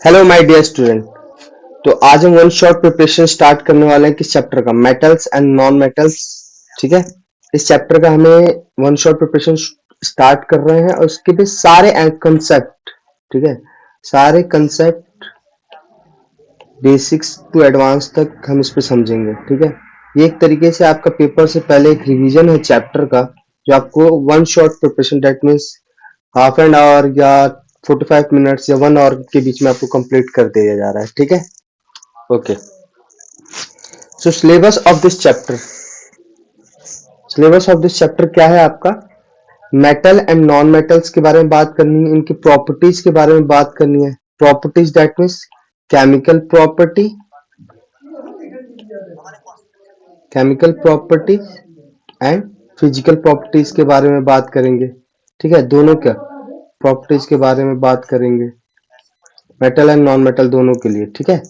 Hello my dear student. तो आज हम वन शॉट प्रिपरेशन स्टार्ट करने वाले हैं किस चैप्टर का, मेटल्स एंड नॉन मेटल्स। ठीक है, इस चैप्टर का हमें वन शॉट प्रिपरेशन स्टार्ट कर रहे हैं और उसके भी सारे कंसेप्ट, ठीक है, सारे कंसेप्ट बेसिक्स टू एडवांस तक हम इस पे समझेंगे। ठीक है, ये एक तरीके से आपका पेपर से पहले एक रिवीजन है चैप्टर का, जो आपको one shot preparation that means half an hour या 45 मिनट्स या 1 आवर के बीच में आपको कंप्लीट कर दिया जा रहा है। ठीक है, okay. So syllabus of this chapter क्या है आपका? मेटल एंड नॉन मेटल्स के बारे में बात करनी है, इनकी प्रॉपर्टीज के बारे में बात करनी है। Properties that means chemical property, chemical property and physical properties के बारे में बात करेंगे। ठीक है, दोनों क्या प्रॉपर्टीज के बारे में बात करेंगे, मेटल एंड नॉन मेटल दोनों के लिए। ठीक है,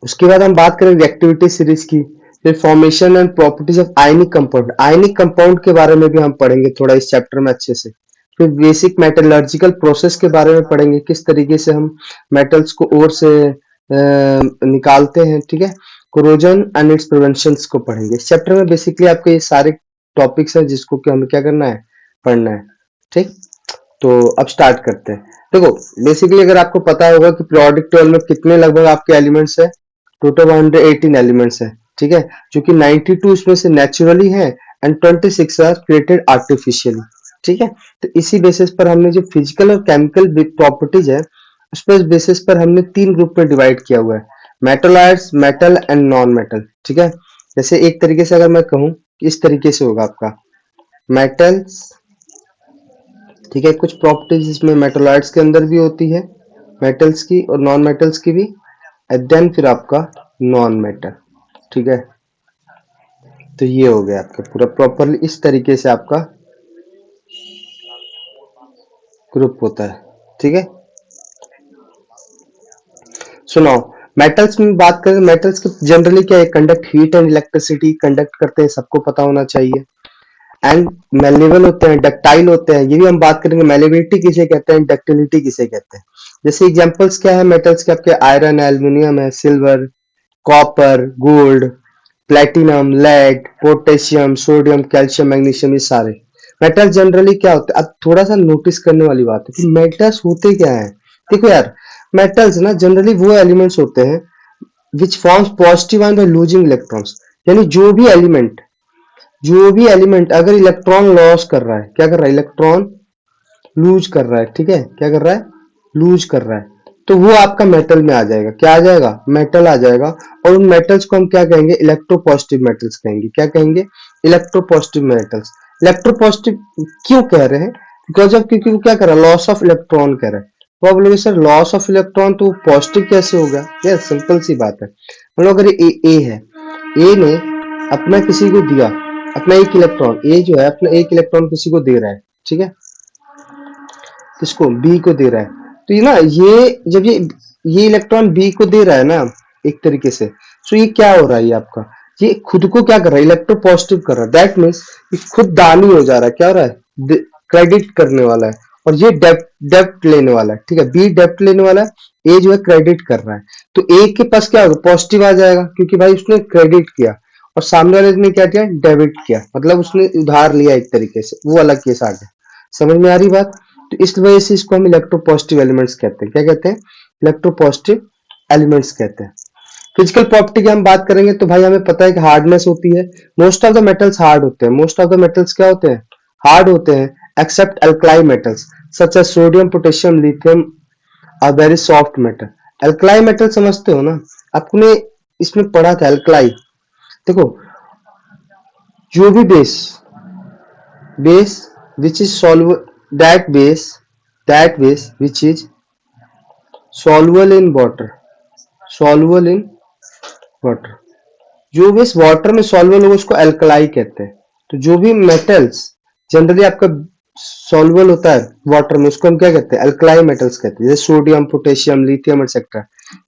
उसके बाद हम बात करें रिएक्टिविटी सीरीज की, फिर formation and properties of ionic compound. Ionic compound के बारे में भी हम पढ़ेंगे थोड़ा इस चैप्टर में अच्छे से। फिर बेसिक मेटलर्जिकल प्रोसेस के बारे में पढ़ेंगे, किस तरीके से हम मेटल्स को ओर से निकालते हैं। ठीक है, कोरोजन एंड इट्स प्रिवेंशन को पढ़ेंगे इस चैप्टर में। बेसिकली आपके ये सारे टॉपिक्स हैं जिसको कि हमें क्या करना है, पढ़ना है। ठीक, तो अब स्टार्ट करते हैं। देखो, बेसिकली अगर आपको पता होगा कि पीरियोडिक टेबल में कितने लगभग आपके एलिमेंट्स है, टोटल 118 एलिमेंट्स है। ठीक है, जो कि 92 इसमें से नेचुरली है एंड 26 आर क्रिएटेड आर्टिफिशियली। ठीक है, तो इसी बेसिस पर हमने जो फिजिकल और केमिकल प्रॉपर्टीज है, उस पर बेसिस पर हमने 3 ग्रुप में डिवाइड किया हुआ है, metalloids, metal and non metal. ठीक है, जैसे एक तरीके से अगर मैं कहूं, इस तरीके से होगा आपका मेटल्स। ठीक है, कुछ प्रॉपर्टीज इसमें मेटलॉइड्स के अंदर भी होती है, मेटल्स की और नॉन मेटल्स की भी, एंड देन फिर आपका नॉन मेटल। ठीक है, तो ये हो गया आपका पूरा प्रॉपरली इस तरीके से आपका ग्रुप होता है। ठीक है, सुनो, मेटल्स में बात करें, मेटल्स के जनरली क्या है, conduct heat and electricity conduct करते हैं, सबको पता होना चाहिए। एंड मेलेबल होते हैं, डक्टाइल होते हैं, ये भी हम बात करेंगे। मेलेबिलिटी किसे कहते हैं, डक्टिलिटी किसे कहते हैं। जैसे एग्जांपल्स क्या है मेटल्स के, आपके आयरन है, एल्युमिनियम है, silver, copper, gold, platinum, lead, potassium, sodium, calcium, magnesium, ये सारे मेटल जनरली क्या होते हैं। अब थोड़ा सा नोटिस करने वाली बात है कि मेटल्स होते क्या है। देखो यार, मेटल्स ना जनरली वो एलिमेंट्स होते हैं which forms positive ion by losing electrons. यानी जो भी एलिमेंट अगर इलेक्ट्रॉन लॉस कर रहा है, क्या कर रहा है, इलेक्ट्रॉन लूज कर रहा है। ठीक है, क्या कर रहा है, लूज कर रहा है, तो वो आपका मेटल में आ जाएगा। क्या आ जाएगा, मेटल आ जाएगा। और उन मेटल्स को हम क्या कहेंगे, इलेक्ट्रोपॉजिटिव मेटल्स कहेंगे। क्या कहेंगे, इलेक्ट्रोपॉजिटिव मेटल्स। इलेक्ट्रोपॉजिटिव क्यों कह रहे हैं, बिकॉज ऑफ, क्योंकि वो क्या कर रहा है, लॉस ऑफ इलेक्ट्रॉन कह रहा है। तो आप बोलोगे सर लॉस ऑफ इलेक्ट्रॉन तो पॉजिटिव कैसे होगा। यार सिंपल सी बात है, मतलब अगर ए है, ए ने अपना किसी को दिया, अपना एक इलेक्ट्रॉन, ए जो है अपना एक इलेक्ट्रॉन किसी को दे रहा है। ठीक है, किसको, बी को दे रहा है। तो ये ना, ये जब ये इलेक्ट्रॉन बी को दे रहा है ना एक तरीके से, तो ये क्या हो रहा है, ये आपका, ये खुद को क्या कर रहा है, इलेक्ट्रो पॉजिटिव कर रहा है। दैट मीन्स ये खुद दानी हो जा रहा है। क्या हो रहा है, क्रेडिट करने वाला है, और ये डेप्ट लेने वाला है। ठीक है, बी डेप्ट लेने वाला है, ए जो है क्रेडिट कर रहा है। तो ए के पास क्या होगा, पॉजिटिव आ जाएगा, क्योंकि भाई उसने क्रेडिट किया और सामने वाले ने क्या किया, डेबिट किया, मतलब उसने उधार लिया एक तरीके से, वो अलग केस आ गया। समझ में आ रही बात। तो इस वजह से इसको हम इलेक्ट्रोपॉजिटिव एलिमेंट्स कहते हैं। क्या कहते हैं, इलेक्ट्रोपॉजिटिव एलिमेंट्स कहते हैं। फिजिकल प्रॉपर्टी की हम बात करेंगे तो भाई हमें पता है कि हार्डनेस होती है। Most of the metals hard होते हैं, मोस्ट ऑफ द मेटल्स क्या होते हैं, हार्ड होते हैं, except alkali metals such as sodium, potassium, lithium are very soft metal. Alkali metal समझते हो ना, आपने इसमें पढ़ा था अल्कलाई। देखो, जो भी base which is soluble, that base which is soluble in water, जो बेस वाटर में सॉल्युबल होगा उसको अल्कलाई कहते हैं। तो जो भी मेटल्स जनरली आपका सॉल्युबल होता है वाटर में, उसको हम क्या कहते हैं, अल्कलाई मेटल्स कहते हैं। जैसे सोडियम, पोटेशियम, लिथियम एक्सेट्रा,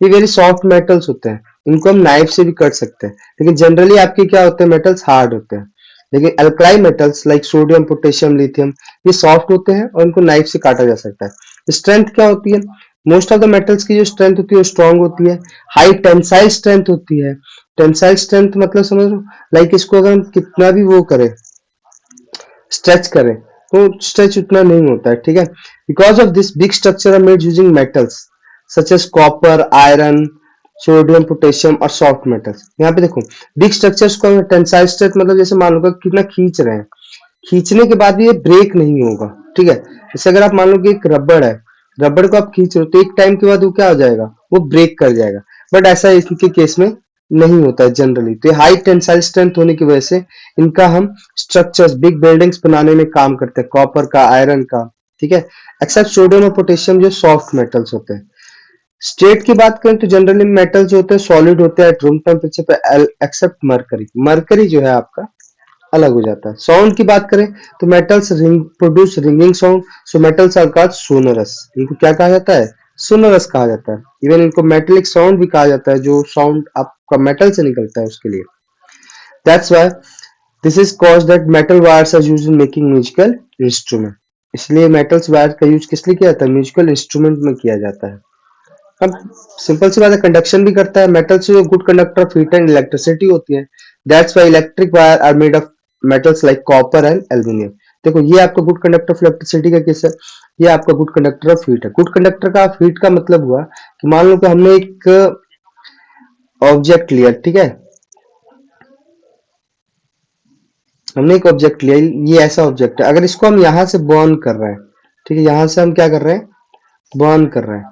ये वेरी सॉफ्ट मेटल्स होते हैं, इनको हम नाइफ से भी कट सकते हैं। लेकिन जनरली आपके क्या होते हैं, मेटल्स हार्ड होते हैं। लेकिन alkali metals like sodium, potassium, lithium, ये सॉफ्ट होते हैं और इनको नाइफ से काटा जा सकता है। स्ट्रेंथ क्या होती है, मोस्ट ऑफ द मेटल्स की जो स्ट्रेंथ होती है वो स्ट्रांग होती है, हाई टेंसाइल स्ट्रेंथ होती है। टेंसाइल स्ट्रेंथ मतलब समझ लो, लाइक इसको अगर हम कितना भी वो करें, स्ट्रेच करें, तो स्ट्रेच उतना नहीं होता है, ठीक है। Because of this big structure are made using metals such as copper, iron, sodium, potassium और सॉफ्ट मेटल्स। यहाँ पे देखो बिग स्ट्रक्चर्स को टेंसाइल स्ट्रेंथ मतलब जैसे मान लो कितना खींच रहे हैं, खींचने के बाद भी ये ब्रेक नहीं होगा, ठीक है। जैसे अगर आप मान लो कि एक रबड़ है, रबड़ को आप खींच रहे हो तो एक टाइम के बाद वो क्या हो जाएगा, वो ब्रेक कर जाएगा। बट ऐसा इनके केस में नहीं होता है जनरली। तो हाई टेंसाइल स्ट्रेंथ होने की वजह से इनका हम स्ट्रक्चर्स, बिग बिल्डिंग्स बनाने में काम करते हैं, कॉपर का, आयरन का, ठीक है। एक्सेप्ट सोडियम और पोटेशियम जो सॉफ्ट मेटल्स होते हैं। स्टेट की बात करें तो जनरली मेटल जो होते हैं सॉलिड होते हैं एट रूम टेम्परेचर पे, एक्सेप्ट मरकरी। मरकरी जो है आपका अलग हो जाता है। साउंड की बात करें तो metals ring produce ringing sound, so metals are called sonorous. इनको क्या कहा जाता है, सोनरस कहा जाता है। इवन इनको मेटेलिक साउंड भी कहा जाता है, जो साउंड आपका मेटल से निकलता है उसके लिए। That's why this is cause that metal wires are used in making musical instrument. इसलिए मेटल्स वायर का यूज किस लिए किया जाता है, म्यूजिकल इंस्ट्रूमेंट में किया जाता है। अब सिंपल सी बात है, कंडक्शन भी करता है। मेटल से good conductor of heat and electricity होती है। That's why electric wire are made of metals like copper and aluminium. देखो ये आपका गुड कंडक्टर ऑफ इलेक्ट्रिसिटी का केस है, ये आपका गुड कंडक्टर ऑफ हीट है। गुड कंडक्टर का हीट का मतलब हुआ कि मान लो कि हमने एक ऑब्जेक्ट लिया, ठीक है, हमने एक ऑब्जेक्ट लिया, ये ऐसा ऑब्जेक्ट है, अगर इसको हम यहां से बर्न कर रहे हैं, ठीक है, यहां से हम क्या कर रहे हैं, बर्न कर रहे हैं,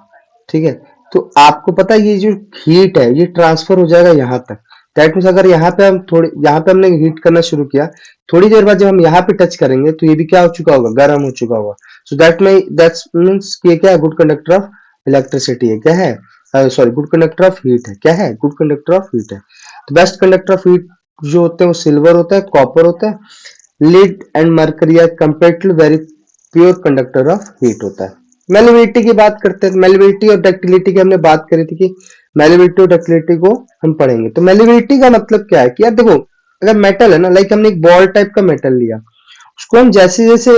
ठीक है। तो आपको पता है ये जो हीट है ये ट्रांसफर हो जाएगा यहाँ तक। दैट मीन्स अगर यहाँ पे हम थोड़ी, यहाँ पे हमने हीट करना शुरू किया, थोड़ी देर बाद जब हम यहाँ पे टच करेंगे तो ये भी क्या हो चुका होगा, गर्म हो चुका होगा। सो दैट मीन्स ये क्या है, गुड कंडक्टर ऑफ इलेक्ट्रिसिटी है, क्या है, sorry good conductor of heat है, क्या है, गुड कंडक्टर ऑफ हीट है। तो बेस्ट कंडक्टर ऑफ हीट जो होते हैं वो सिल्वर होता है, कॉपर होता है, lead and mercury are comparatively very poor conductor of heat होता है। मेलिबिलिटी की बात करते हैं। मेलिबिलिटी और डक्टिलिटी की हमने बात करी थी कि मेलिबिलिटी और डक्टिलिटी को हम पढ़ेंगे। तो मेलिबिलिटी का मतलब क्या है कि यार देखो, अगर मेटल है ना, लाइक हमने एक बॉल टाइप का मेटल लिया, उसको हम जैसे जैसे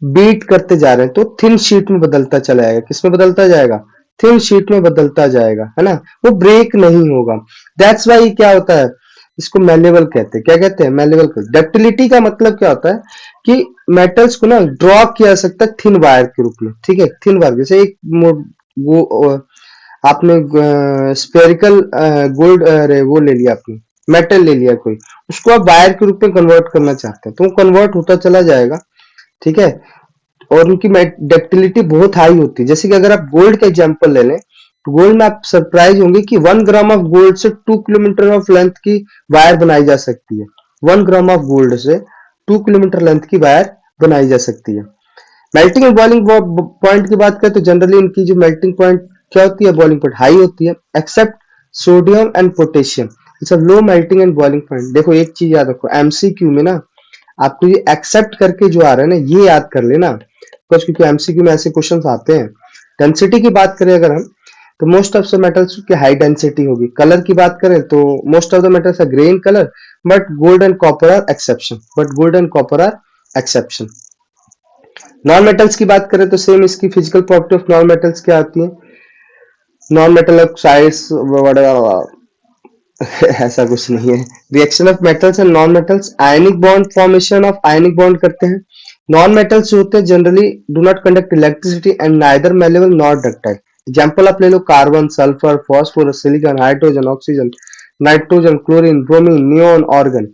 बीट करते जा रहे हैं तो थिन शीट में बदलता चला जाएगा। किसमें बदलता जाएगा, थिन शीट में बदलता जाएगा, है ना, वो ब्रेक नहीं होगा। दैट्स वाई क्या होता है, इसको मेलेबल कहते हैं। क्या कहते हैं, मेलेबल कहते हैं। डक्टिलिटी का मतलब क्या होता है कि मेटल्स को ना ड्रॉ किया जा सकता है थिन वायर के रूप में, ठीक है, थिन वायर। जैसे एक वो आपने स्पेरिकल गोल्ड वो ले लिया, आपने मेटल ले लिया कोई, उसको आप वायर के रूप में कन्वर्ट करना चाहते हैं तो वो कन्वर्ट होता चला जाएगा, ठीक है। और उनकी डक्टिलिटी बहुत हाई होती है। जैसे कि अगर आप गोल्ड का एग्जांपल ले लें तो गोल्ड में आप सरप्राइज होंगे कि 1 ग्राम ऑफ गोल्ड से 2 किलोमीटर ऑफ लेंथ की वायर बनाई जा सकती है। 1 ग्राम ऑफ गोल्ड से 2 किलोमीटर लेंथ की वायर बनाई जा सकती है। मेल्टिंग एंड बॉइलिंग पॉइंट की बात करें तो जनरली इनकी जो मेल्टिंग पॉइंट क्या होती है, बॉइलिंग पॉइंट हाई होती है, except sodium and potassium, it's a low melting and boiling point. देखो एक चीज याद रखो, एमसीक्यू में ना आपको ये एक्सेप्ट करके जो आ रहा है ना ये याद कर लेना, बिकॉज क्योंकि एमसीक्यू में ऐसे क्वेश्चंस आते हैं। डेंसिटी की बात करें अगर हम, तो मोस्ट ऑफ द मेटल्स की हाई डेंसिटी होगी। कलर की बात करें तो most of the metals are grey in colour, but gold and copper are exception, non metals की बात करें तो सेम इसकी physical property of non metals क्या आती है, नॉन मेटल ऑक्साइड्स ऐसा कुछ नहीं है। Reaction of metals and non metals, ionic bond formation of ionic bond करते हैं। नॉन मेटल्स जो होते हैं generally do not conduct electricity and neither malleable not ductile. Example आप ले लो, carbon, sulphur, phosphorus, silicon, hydrogen, oxygen, nitrogen, chlorine, bromine, neon, argon.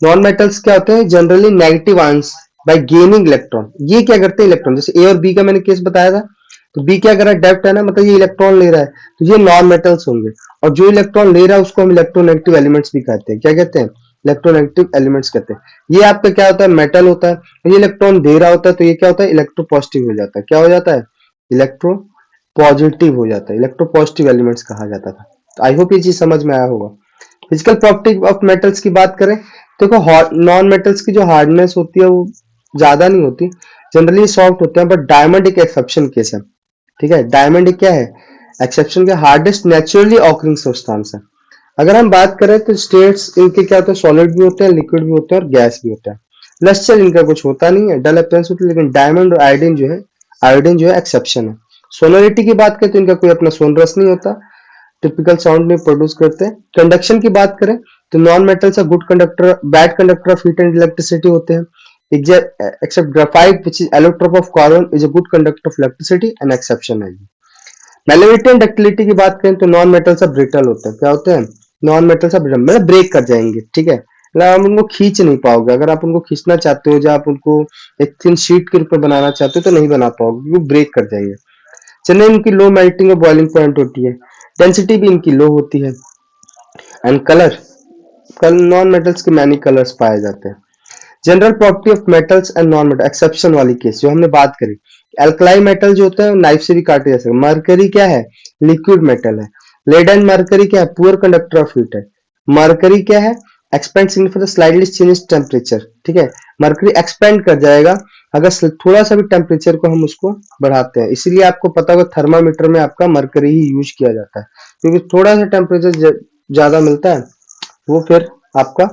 Non metals क्या होते हैं, generally negative ions by gaining electron. ये क्या करते हैं, इलेक्ट्रॉन, जैसे ए और बी का मैंने केस बताया था, तो बी क्या कर रहा है, डेप्थ है ना, मतलब ये इलेक्ट्रॉन ले रहा है, तो ये नॉन मेटल्स होंगे। और जो इलेक्ट्रॉन ले रहा है उसको हम इलेक्ट्रोनेगेटिव एलिमेंट्स भी कहते हैं। क्या कहते हैं, इलेक्ट्रोनेगेटिव एलिमेंट्स कहते हैं। ये आपका क्या होता है, मेटल होता है, और ये इलेक्ट्रॉन दे रहा होता है, तो ये क्या होता है, इलेक्ट्रो पॉजिटिव हो जाता है। क्या हो जाता है, इलेक्ट्रो पॉजिटिव हो जाता है, इलेक्ट्रो पॉजिटिव एलिमेंट्स कहा जाता था। तो आई होप ये चीज समझ में आया होगा। फिजिकल प्रॉपर्टी ऑफ मेटल्स की बात करें, देखो नॉन मेटल्स की जो हार्डनेस होती है वो ज्यादा नहीं होती, जनरली सॉफ्ट होते हैं, बट डायमंड एक एक्सेप्शन केस है, ठीक है। डायमंड एक क्या है, एक्सेप्शन के हार्डेस्ट नेचुरली ऑकरिंग सब्सटेंस है। अगर हम बात करें तो स्टेट्स इनके क्या होते हैं, सॉलिड भी होते हैं, लिक्विड भी होते हैं और गैस भी होता है। लस्टर इनका कुछ होता नहीं है, डल अपीयरेंस होती है, लेकिन डायमंड और आयोडीन जो है एक्सेप्शन है। सोनोरिटी की बात करें तो इनका कोई अपना सोनरस नहीं होता, टिपिकल साउंड में प्रोड्यूस करते हैं। कंडक्शन की बात करें तो non metals good conductor, bad conductor of heat and electricity होते हैं, except graphite which is allotrope of carbon is a good conductor of electricity, an exception है। मेलेबिलिटी एंड डक्टिलिटी की बात करें तो नॉन मेटल सब ब्रिटल होते हैं। क्या होते हैं? नॉन मेटल सब ब्रिटल, मतलब ब्रेक कर जाएंगे, ठीक है, मतलब आप उनको खींच नहीं पाओगे। अगर आप उनको खींचना चाहते हो या आप उनको एक थिन शीट के रूप में बनाना चाहते हो तो नहीं बना पाओगे, वो ब्रेक कर जाएंगे। चलिए, इनकी लो मेल्टिंग और बॉइलिंग पॉइंट होती है, डेंसिटी भी इनकी लो होती है। एंड कलर, कल नॉन मेटल्स के मैनी कलर्स पाए जाते हैं। General property of metals and non metal, exception वाली केस जो हमने बात करी, एल्कलाई मेटल जो होता है नाइफ से भी काटे जा सकते हैं। मरकरी क्या है? लिक्विड मेटल है। लेड एंड मरकरी क्या है? पुअर कंडक्टर ऑफ हीट है। मरकरी क्या है? Expand signifies slightly change temperature, ठीक है, मरकरी एक्सपेंड कर जाएगा अगर थोड़ा सा भी टेम्परेचर को हम उसको बढ़ाते हैं। इसीलिए आपको पता होगा थर्मामीटर में आपका मरकरी ही यूज किया जाता है, क्योंकि थोड़ा सा टेम्परेचर ज्यादा मिलता है, वो फिर आपका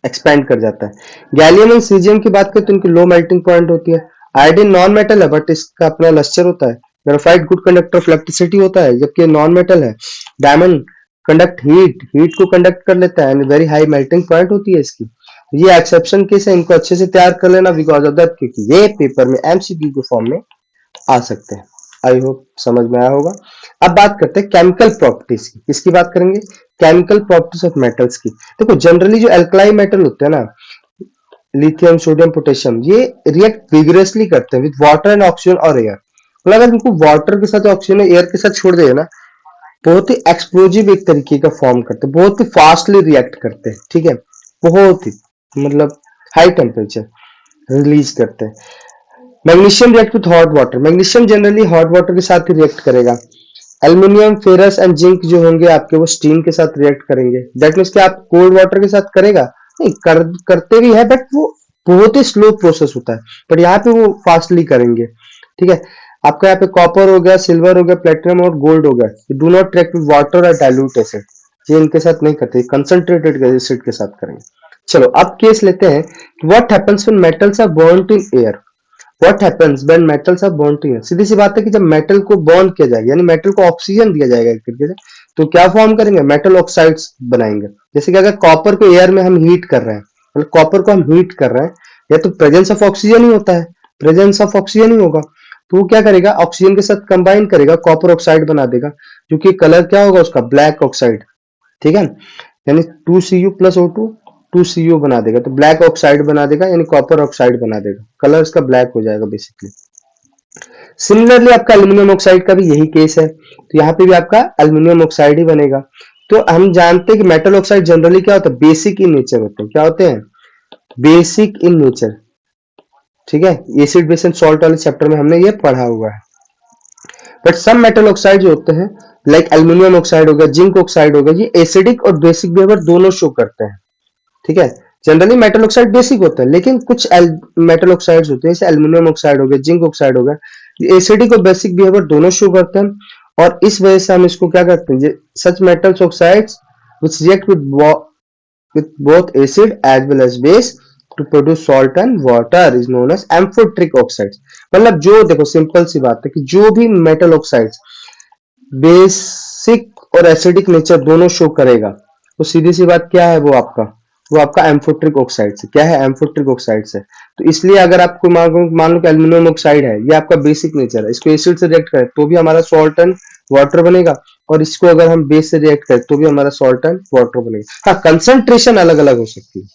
एक्सपेंड कर जाता है। गैलियम एंड सीजियम की बात करें तो इनकी लो मेल्टिंग पॉइंट होती है। आयोडीन नॉन मेटल है बट इसका अपना लस्टर होता है। Graphite good conductor of electricity होता है जबकि नॉन मेटल है। डायमंड कंडक्ट हीट, हीट को कंडक्ट कर लेता है and very high melting point होती है इसकी। ये एक्सेप्शन केस है, इनको अच्छे से तैयार कर लेना बिकॉज ऑफ दैट, क्योंकि ये पेपर में एमसीक्यू के फॉर्म में आ सकते हैं। आई होप समझ में आया होगा। अब बात करते हैं केमिकल प्रॉपर्टीज की। किसकी बात करेंगे? केमिकल प्रॉपर्टीज ऑफ मेटल्स की। देखो जनरली जो एल्कलाई मेटल होते हैं ना, लिथियम, सोडियम, पोटेशियम, ये रिएक्ट विगरसली करते हैं विद वाटर एंड ऑक्सीजन और एयर। मतलब अगर इनको वाटर के साथ ऑक्सीजन एयर के साथ छोड़ देगा ना, बहुत ही एक्सप्लोजिव एक तरीके का फॉर्म करते हैं, बहुत ही फास्टली रिएक्ट करते हैं, ठीक है, बहुत ही, मतलब हाई टेम्परेचर रिलीज करते हैं। Magnesium react with hot water, magnesium generally hot water के साथ ही रिएक्ट करेगा। एल्युमिनियम, फेरस एंड जिंक जो होंगे आपके वो स्टीम के साथ रिएक्ट करेंगे। दैट मीन्स कि आप कोल्ड वाटर के साथ करेगा नहीं, करते भी है बट वो बहुत ही स्लो प्रोसेस होता है, बट यहाँ पे वो फास्टली करेंगे, ठीक है। आपका यहाँ पे कॉपर हो गया, सिल्वर हो गया, प्लेटिनम और गोल्ड हो गया, do not react with water और डाइल्यूट एसिड, ये इनके साथ नहीं करते, कंसंट्रेटेड एसिड के साथ करेंगे। चलो अब केस लेते हैं, what happens when metals are burned in air. What happens when metals are burned in air, सीधी सी बात है कि जब मेटल को बर्न किया जाएगा यानी मेटल को ऑक्सीजन दिया जाएगा एक तरीके से, तो क्या फॉर्म करेंगे? मेटल ऑक्साइड्स बनाएंगे। जैसे कि अगर कॉपर को एयर में हम हीट कर रहे हैं, मतलब कॉपर को हम हीट कर रहे हैं, या तो प्रेजेंस ऑफ ऑक्सीजन ही होता है, प्रेजेंस ऑफ ऑक्सीजन ही होगा, तो वो क्या करेगा? ऑक्सीजन के साथ कंबाइन करेगा, कॉपर ऑक्साइड बना देगा, जो कि कलर क्या होगा उसका? ब्लैक ऑक्साइड, ठीक है, यानी 2Cu प्लस O2 2Cu बना देगा, तो ब्लैक ऑक्साइड बना देगा यानी कॉपर ऑक्साइड बना देगा, कलर इसका ब्लैक हो जाएगा बेसिकली। सिमिलरली आपका एल्यूमिनियम ऑक्साइड का भी यही केस है, तो यहाँ पे भी आपका एल्यूमिनियम ऑक्साइड ही बनेगा। तो हम जानते हैं कि मेटल ऑक्साइड जनरली क्या होता है? बेसिक इन नेचर होते हैं। क्या होते हैं? बेसिक इन नेचर, ठीक है, एसिड बेस एंड सॉल्ट वाले चैप्टर में हमने ये पढ़ा हुआ है। बट सम मेटल ऑक्साइड जो होते हैं लाइक एल्यूमिनियम ऑक्साइड हो गया, जिंक ऑक्साइड हो गया, ये एसिडिक और बेसिक बिहेवियर दोनों शो करते हैं, ठीक है। जनरली मेटल ऑक्साइड बेसिक होता है, लेकिन कुछ मेटल ऑक्साइड्स होते हैं जैसे एल्यूमिनियम ऑक्साइड हो गया, जिंक ऑक्साइड हो गया, ये एसिडिक और बेसिक बिहेवियर दोनों शो करते हैं, और इस वजह से हम इसको क्या करते हैं? Such metals oxides which react with both acid as well as base to produce salt and water is known as amphoteric oxides। मतलब जो देखो सिंपल सी बात है कि जो भी मेटल ऑक्साइड्स बेसिक और एसिडिक नेचर दोनों शो करेगा, तो सीधी सी बात क्या है? वो आपका एम्फोट्रिक ऑक्साइड से। क्या है? एम्फोट्रिक ऑक्साइड से। तो इसलिए अगर आपको मान लो कि एल्यूमिनियम ऑक्साइड है, ये आपका बेसिक नेचर है, इसको एसिड से रिएक्ट करें तो भी हमारा सॉल्ट एंड वाटर बनेगा, और इसको अगर हम बेस से रिएक्ट करें तो भी हमारा सॉल्ट एंड वाटर बनेगा। हाँ, कंसंट्रेशन अलग अलग हो सकती है,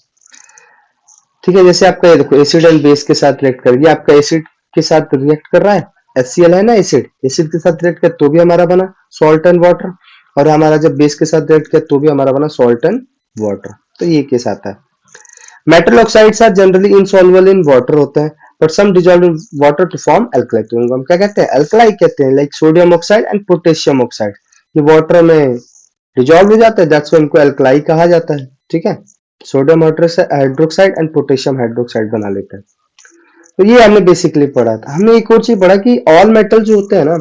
ठीक है। जैसे आपका ये देखो एसिड एंड बेस के साथ रिएक्ट करेगी, आपका एसिड के साथ रिएक्ट कर रहा है, HCl है ना, एसिड एसिड के साथ रिएक्ट कर तो भी हमारा बना सॉल्ट एंड वाटर, और हमारा जब बेस के साथ रिएक्ट किया तो भी हमारा बना सॉल्ट एंड वाटर। तो ये केस आता है। Metal oxides are generally insoluble in water होते हैं, but some dissolve in water to form alkali. तो इनको हम क्या कहते हैं? एल्कलाई कहते हैं, like sodium oxide and potassium oxide, ये वाटर में डिजॉल्व हो जाता है, दैट्स व्हाई इनको एल्कलाई कहा जाता है, ठीक है। Sodium hydroxide and potassium hydroxide बना लेते हैं। तो ये हमने बेसिकली पढ़ा था। हमने एक और चीज पढ़ा कि ऑल मेटल जो होते हैं ना,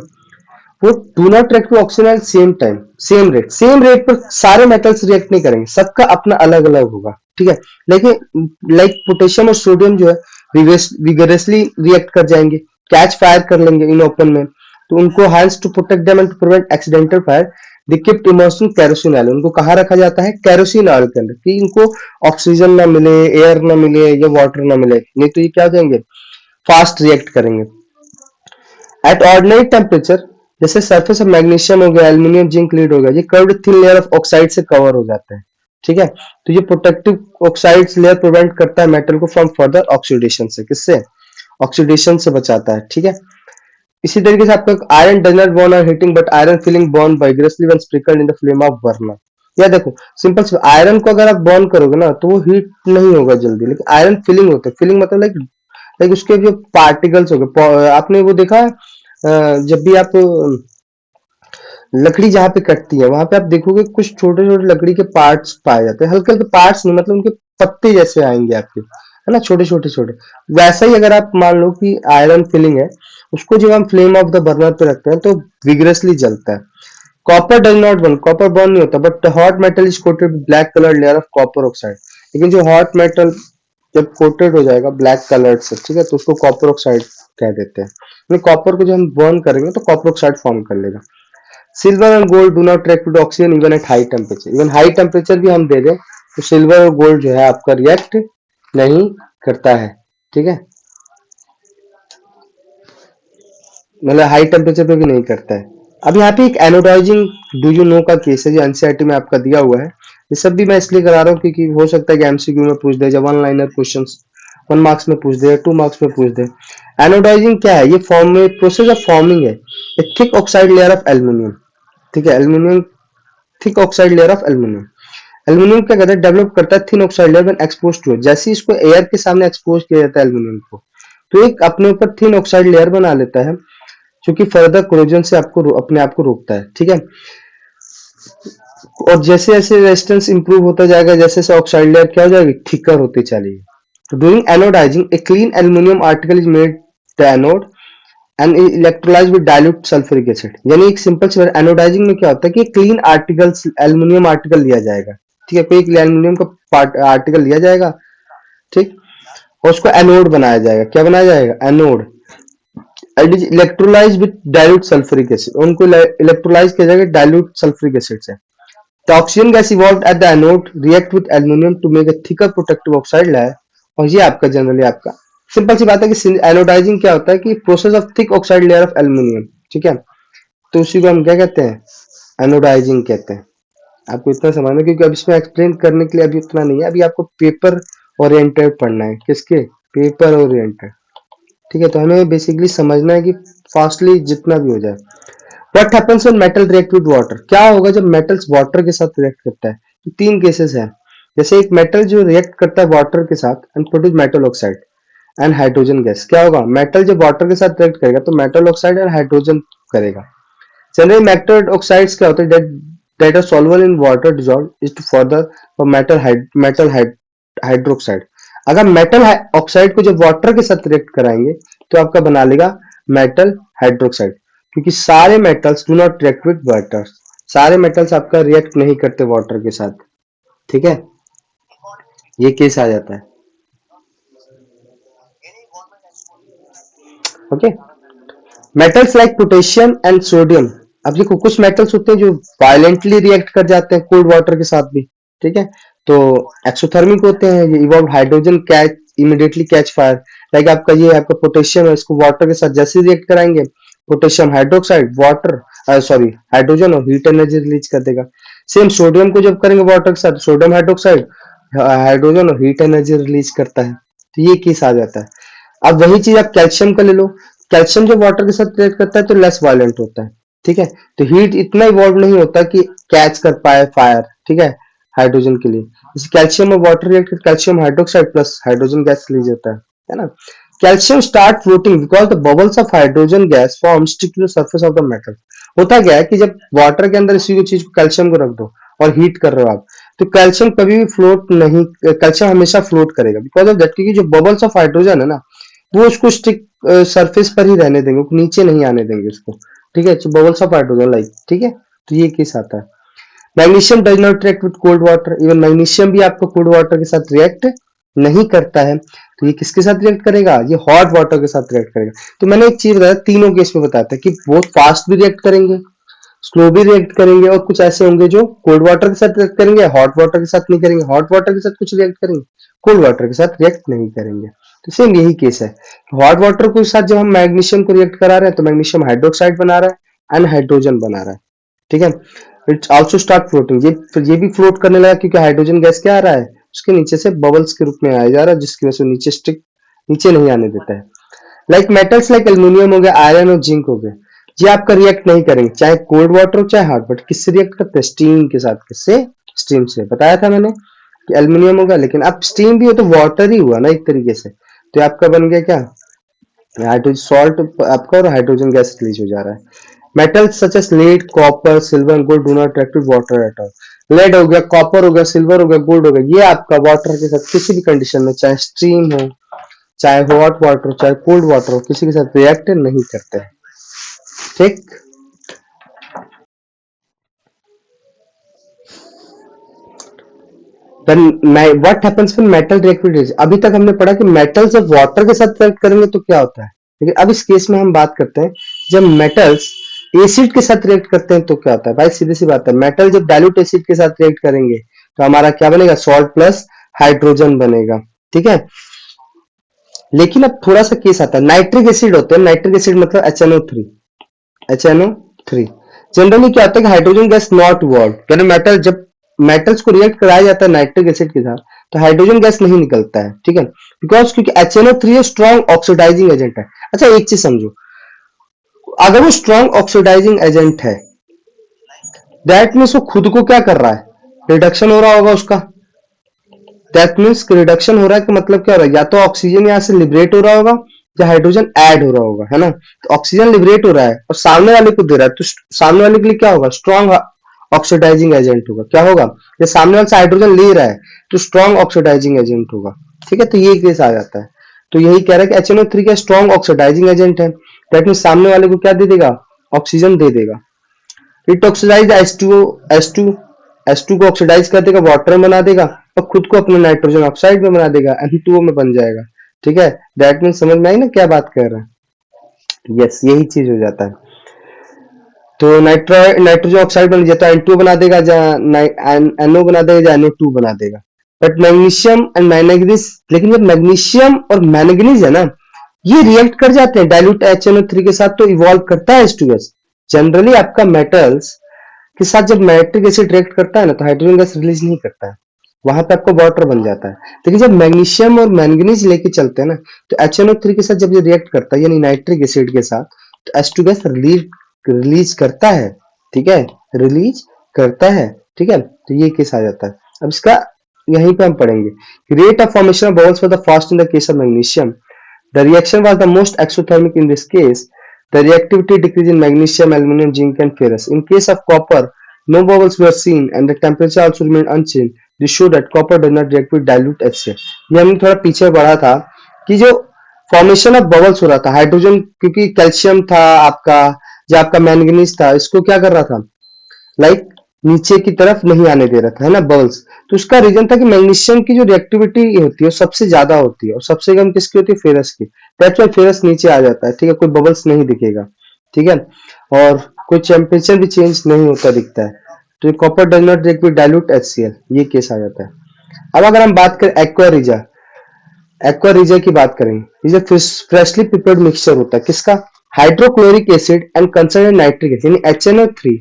वो do not react to oxygen at same time, same rate पर सारे मेटल्स रिएक्ट नहीं करेंगे, सबका अपना अलग अलग होगा, ठीक है। लेकिन लाइक पोटेशियम और सोडियम जो है विगरसली रिएक्ट कर जाएंगे, कैच फायर कर लेंगे इन ओपन में, तो उनको hands to protect them and to prevent accidental fire they kept immersing kerosene oil, उनको कहाँ रखा जाता है, केरोसिन ऑयल के अंदर, कि इनको ऑक्सीजन ना मिले, एयर ना मिले या वाटर ना मिले, नहीं तो ये क्या हो जाएंगे, फास्ट रिएक्ट करेंगे। एट ऑर्डिनरी टेम्परेचर, जैसे सरफेस ऑफ मैग्नीशियम हो गया, एल्यूमिनियम, जिंक, लीड हो गया, ये curved thin layer of oxide से कवर हो जाते हैं, ठीक है। तो ये प्रोटेक्टिव ऑक्साइड्स लेयर प्रिवेंट करता है मेटल को फ्रॉम फर्दर ऑक्सीडेशन से, किससे, ऑक्सीडेशन से बचाता है, ठीक है। इसी तरीके से आपका iron does not burn on heating but iron filing burn vigorously when sprinkled in the flame of burner. या देखो सिंपल से, आयरन को अगर आप बर्न करोगे ना तो वो हीट नहीं होगा जल्दी, लेकिन आयरन फीलिंग होता है, फीलिंग मतलब लाइक लाइक उसके जो पार्टिकल्स हो गए, आपने वो देखा है, जब भी आप लकड़ी जहाँ पे कटती है वहां पे आप देखोगे कुछ छोटे छोटे लकड़ी के पार्ट्स पाए जाते हैं, हल्के हल्के पार्ट्स नहीं, मतलब उनके पत्ते जैसे आएंगे आपके, है ना, छोटे छोटे छोटे। वैसा ही अगर आप मान लो कि आयरन फिलिंग है, उसको जब हम फ्लेम ऑफ द बर्नर पे रखते हैं तो विग्रसली जलता है। Copper does not burn, copper burn नहीं होता, but hot metal is coated with black coloured layer of copper oxide. लेकिन जो हॉट मेटल जब कोटेड हो जाएगा ब्लैक कलर से, ठीक है, तो उसको कॉपर ऑक्साइड कह देते हैं। कॉपर को जब हम बर्न करेंगे तो कॉपर ऑक्साइड फॉर्म कर लेगा। Silver and gold do not react with oxygen even at high temperature, even high temperature भी हम दे दें तो सिल्वर और गोल्ड जो है आपका रिएक्ट नहीं करता है, ठीक है, मतलब हाई टेम्परेचर पे भी नहीं करता है। अब यहाँ पे एक एनोडाइजिंग डू यू नो का केस है जो एनसीईआरटी में आपका दिया हुआ है। ये सब भी मैं इसलिए करा रहा हूँ क्योंकि हो सकता है कि एमसीक्यू में पूछ दे, जब वन लाइनर क्वेश्चन 1 मार्क्स में पूछ दे, 2 मार्क्स में पूछ दे। एनोडाइजिंग क्या है, ये फॉर्म में प्रोसेस ऑफ फॉर्मिंग है a thick oxide layer of aluminium, ठीक है, aluminium, thick oxide layer of aluminium. Aluminium क्या करता है, डेवलप करता है thin oxide layer when expose to, जैसे ही इसको एयर के सामने एक्सपोज किया जाता है एल्यूमिनियम को, तो एक अपने ऊपर थिन ऑक्साइड लेयर बना लेता है जो कि फर्दर कोरोजन से आपको अपने आप को रोकता है, ठीक है। और जैसे जैसे रेजिस्टेंस इंप्रूव होता जाएगा, जैसे जैसे ऑक्साइड लेयर क्या हो जाएगी, थिकर होती चलेगी। तो during anodising a clean aluminium article is made the anode and electrolyse with dilute sulphuric acid. यानी एक सिंपल सी एनोडाइजिंग में क्या होता है कि क्लीन आर्टिकल एल्यूमिनियम आर्टिकल लिया जाएगा, ठीक है, कोई एल्यूमिनियम का आर्टिकल लिया जाएगा, ठीक, और उसको एनोड बनाया जाएगा, क्या बनाया जाएगा, anode. It is electrolyse with dilute sulphuric acid, उनको इलेक्ट्रोलाइज किया जाएगा डाइल्यूट सल्फ्यूरिक एसिड से। The oxygen gas evolved at the anode react with aluminum to make a thicker protective oxide layer। और ये आपका जनरली आपका सिंपल सी बात है कि एनोडाइजिंग क्या होता है कि process of thick oxide layer of aluminium, ठीक है, तो उसी को हम क्या कहते हैं, एनोडाइजिंग कहते हैं। आपको इतना समझना, क्योंकि अब इसमें एक्सप्लेन करने के लिए अभी उतना नहीं है, अभी आपको पेपर ओरिएंटेड पढ़ना है, किसके, पेपर ओरिएंटेड, ठीक है। तो हमें बेसिकली समझना है कि फास्टली जितना भी हो जाए। What happens when metal react with water? क्या होगा जब मेटल्स वाटर के साथ रिएक्ट करता है, तो 3 केसेस हैं। जैसे एक मेटल जो रिएक्ट करता है वाटर के साथ and produce metal oxide and hydrogen gas, क्या होगा, मेटल जब वाटर के साथ रिएक्ट करेगा तो मेटल ऑक्साइड और हाइड्रोजन करेगा। जनरली मेटल ऑक्साइड्स क्या होते हैं, that are soluble in water dissolved is to further for metal hydroxide. अगर मेटल ऑक्साइड को जब वाटर के साथ रिएक्ट कराएंगे तो आपका बना लेगा मेटल हाइड्रोक्साइड, क्योंकि सारे metals do not react with water, सारे मेटल्स आपका रिएक्ट नहीं करते वाटर के साथ, ठीक है, ये केस आ जाता है, okay. Metals like potassium and sodium, अब देखो कुछ मेटल्स होते हैं जो वायलेंटली रिएक्ट कर जाते हैं कोल्ड वाटर के साथ भी, ठीक है, तो एक्सोथर्मिक होते हैं, ये evolve hydrogen catch immediately catch fire. Like आपका ये आपका पोटेशियम है, इसको वाटर के साथ जैसे रिएक्ट कराएंगे, potassium hydroxide water sorry hydrogen और हीट एनर्जी रिलीज कर देगा। सेम सोडियम को जब करेंगे वाटर के साथ, सोडियम हाइड्रोक्साइड हाइड्रोजन और हीट एनर्जी रिलीज करता है, तो ये केस आ जाता है। अब वही चीज आप कैल्शियम का ले लो, कैल्शियम जब वाटर के साथ रिएक्ट करता है तो लेस वायलेंट होता है, ठीक है, तो हीट इतना इवॉल्व नहीं होता कि कैच कर पाए फायर, ठीक है, हाइड्रोजन के लिए। जैसे कैल्शियम और water react, calcium hydroxide plus hydrogen gas release होता है ना। Calcium start floating because the bubbles of hydrogen gas form stick to the surface of the metal. होता क्या है कि जब वाटर के अंदर इसी चीज को कैल्शियम को रख दो और हीट कर रहे हो आप, तो कैल्शियम कभी भी फ्लोट नहीं, कैल्शियम हमेशा फ्लोट करेगा बिकॉज ऑफ दैट, क्योंकि जो बबल्स ऑफ हाइड्रोजन है ना वो उसको स्टिक सरफेस पर ही रहने देंगे, नीचे नहीं आने देंगे उसको, ठीक है, बबल्स ऑफ हाइड्रोजन लाइक, ठीक है, तो ये केस आता है। Magnesium does not react with cold water, even magnesium भी आपको कोल्ड वाटर के साथ रिएक्ट नहीं करता है तो ये किसके साथ रिएक्ट करेगा, ये हॉट वाटर के साथ रिएक्ट करेगा। तो मैंने एक चीज बताया, तीनों केस में बताया था कि बहुत फास्ट भी रिएक्ट करेंगे, स्लो भी रिएक्ट करेंगे, और कुछ ऐसे होंगे जो कोल्ड वाटर के साथ रिएक्ट करेंगे, हॉट वाटर के साथ नहीं करेंगे, हॉट वाटर के साथ कुछ रिएक्ट करेंगे, कोल्ड वाटर के साथ रिएक्ट नहीं करेंगे। तो सेम यही केस है, हॉट वाटर के साथ जब हम मैग्नीशियम को रिएक्ट करा रहे हैं तो मैग्नीशियम हाइड्रोक्साइड बना रहा है एंड हाइड्रोजन बना रहा है, ठीक है। इट्स ऑल्सो स्टार्ट फ्लोटिंग, ये भी फ्लोट करने लगा क्योंकि हाइड्रोजन गैस क्या आ रहा है, उसके नीचे से बबल्स के रूप में आया जा रहा है, जिसकी वजह से नीचे स्टिक, नीचे नहीं आने देता है। लाइक मेटल्स लाइक एल्यूमिनियम हो गया, आयरन और जिंक हो गया, ये आपका रिएक्ट नहीं करेंगे, चाहे कोल्ड वाटर हो चाहे हॉट वाटर। किससे रिएक्ट करते हैं, स्टीम के साथ। किससे, स्टीम से। बताया था मैंने कि एल्यूमिनियम होगा, लेकिन अब स्टीम भी हो तो वाटर ही हुआ ना एक तरीके से, तो आपका बन गया क्या, हाइड्रोजन सॉल्ट आपका, और हाइड्रोजन गैस रिलीज हो जा रहा है। Metals such as lead, copper, silver, gold do not react with water at all. Lead हो गया, कॉपर हो गया, सिल्वर हो गया, गोल्ड हो गया, ये आपका वाटर के साथ किसी भी कंडीशन में, चाहे स्ट्रीम हो, चाहे हॉट वाटर हो, चाहे कोल्ड वाटर हो, किसी के साथ रिएक्ट नहीं करते हैं, ठीक। What happens when metal react with, अभी तक हमने पढ़ा कि मेटल जब वाटर के साथ रिएक्ट करेंगे तो क्या होता है, लेकिन अब इस केस में हम बात करते हैं जब मेटल्स एसिड के साथ रिएक्ट करते हैं तो क्या होता है। भाई सीधी सी बात है, मेटल जब डाइल्यूट एसिड के साथ रिएक्ट करेंगे तो हमारा क्या बनेगा, सॉल्ट प्लस हाइड्रोजन बनेगा, ठीक है। लेकिन अब थोड़ा सा केस आता है, नाइट्रिक एसिड होते हैं, नाइट्रिक एसिड मतलब HNO3, HNO3। जनरली क्या होता है कि हाइड्रोजन गैस नॉट इवॉल्व, यानी मेटल जब मेटल्स को रिएक्ट कराया जाता है नाइट्रिक एसिड के साथ तो हाइड्रोजन गैस नहीं निकलता है, ठीक है, बिकॉज क्योंकि HNO3 स्ट्रॉन्ग ऑक्सीडाइजिंग एजेंट है। अच्छा एक चीज समझो, अगर वो स्ट्रॉन्ग ऑक्सीडाइजिंग एजेंट है, दैट मीन्स वो खुद को क्या कर रहा है, रिडक्शन हो रहा होगा उसका। दैट मीन्स रिडक्शन हो रहा है कि मतलब क्या हो रहा है, या तो ऑक्सीजन यहाँ से लिबरेट हो रहा होगा या हाइड्रोजन ऐड हो रहा होगा, है ना। तो ऑक्सीजन लिबरेट हो रहा है और सामने वाले को दे रहा है, तो सामने वाले के लिए क्या होगा, स्ट्रॉन्ग ऑक्सीडाइजिंग एजेंट होगा। क्या होगा, ये सामने वाले से हाइड्रोजन ले रहा है तो स्ट्रॉन्ग ऑक्सीडाइजिंग एजेंट होगा, ठीक है। तो ये केस आ जाता है, तो यही कह रहा है कि HNO3 का स्ट्रॉन्ग ऑक्सीडाइजिंग एजेंट है, दैट मीन्स सामने वाले को क्या दे देगा, ऑक्सीजन दे देगा। इट ऑक्सीडाइज H2 को ऑक्सीडाइज कर देगा, वाटर में बना देगा, और खुद को अपने नाइट्रोजन ऑक्साइड में बना देगा, N2O में बन जाएगा, ठीक है। दैट मीन समझ में आई ना क्या बात कर रहा है, यस यही चीज हो जाता है। तो नाइट्रोजन ऑक्साइड बन जाता है, N2O बना देगा, NO बना देगा, NO2 बना देगा। बट मैग्नीशियम एंड मैंगनीज, लेकिन जब मैग्नीशियम और मैंगनीज है ना, ये रिएक्ट कर जाते हैं डाइल्यूट HNO3 के साथ, तो इवॉल्व करता है H2S। जनरली आपका मेटल्स के साथ जब नाइट्रिक एसिड रिएक्ट करता है ना तो हाइड्रोजन गैस रिलीज नहीं करता है, वहां पे आपको वाटर बन जाता है। लेकिन जब मैग्नीशियम और मैंगनीज लेके चलते हैं ना तो HNO3 के साथ जब ये रिएक्ट करता है यानी नाइट्रिक एसिड के साथ, तो H2 गैस रिलीज करता है, ठीक है, रिलीज करता है, ठीक है। तो ये केस आ जाता है। अब इसका यहीं पे हम पढ़ेंगे, rate of formation of bubbles for the fast in the case of magnesium, the reaction was the most exothermic in this case, the reactivity decrease in magnesium, aluminum, zinc and ferrous. In case of copper, no bubbles were seen and the temperature also remained unchanged. This show that copper does not react with dilute HCl. ये हमने थोड़ा पीछे पढ़ा था कि जो formation of bubbles हो रहा था, हाइड्रोजन क्योंकि कैल्शियम था आपका, जो आपका मैंगनीज था, इसको क्या कर रहा था, लाइक नीचे की तरफ नहीं आने दे रहा था, है ना, बबल्स। तो उसका रीजन था कि मैग्नीशियम की जो रिएक्टिविटी होती है सबसे ज्यादा होती है, और सबसे कम किसकी होती है, फेरस की। दैट्स व्हाई फेरस नीचे आ जाता है, ठीक है, कोई बबल्स नहीं दिखेगा, ठीक है, और कोई टेम्परेचर भी चेंज नहीं होता दिखता है। तो copper does not react with dilute HCl, ये केस आ जाता है। अब अगर हम बात करें एक्वा रीजा की बात करेंगे, ये फ्रेशली प्रिपेयर्ड मिक्सचर होता है किसका, hydrochloric acid and concentrated nitric acid यानी HNO3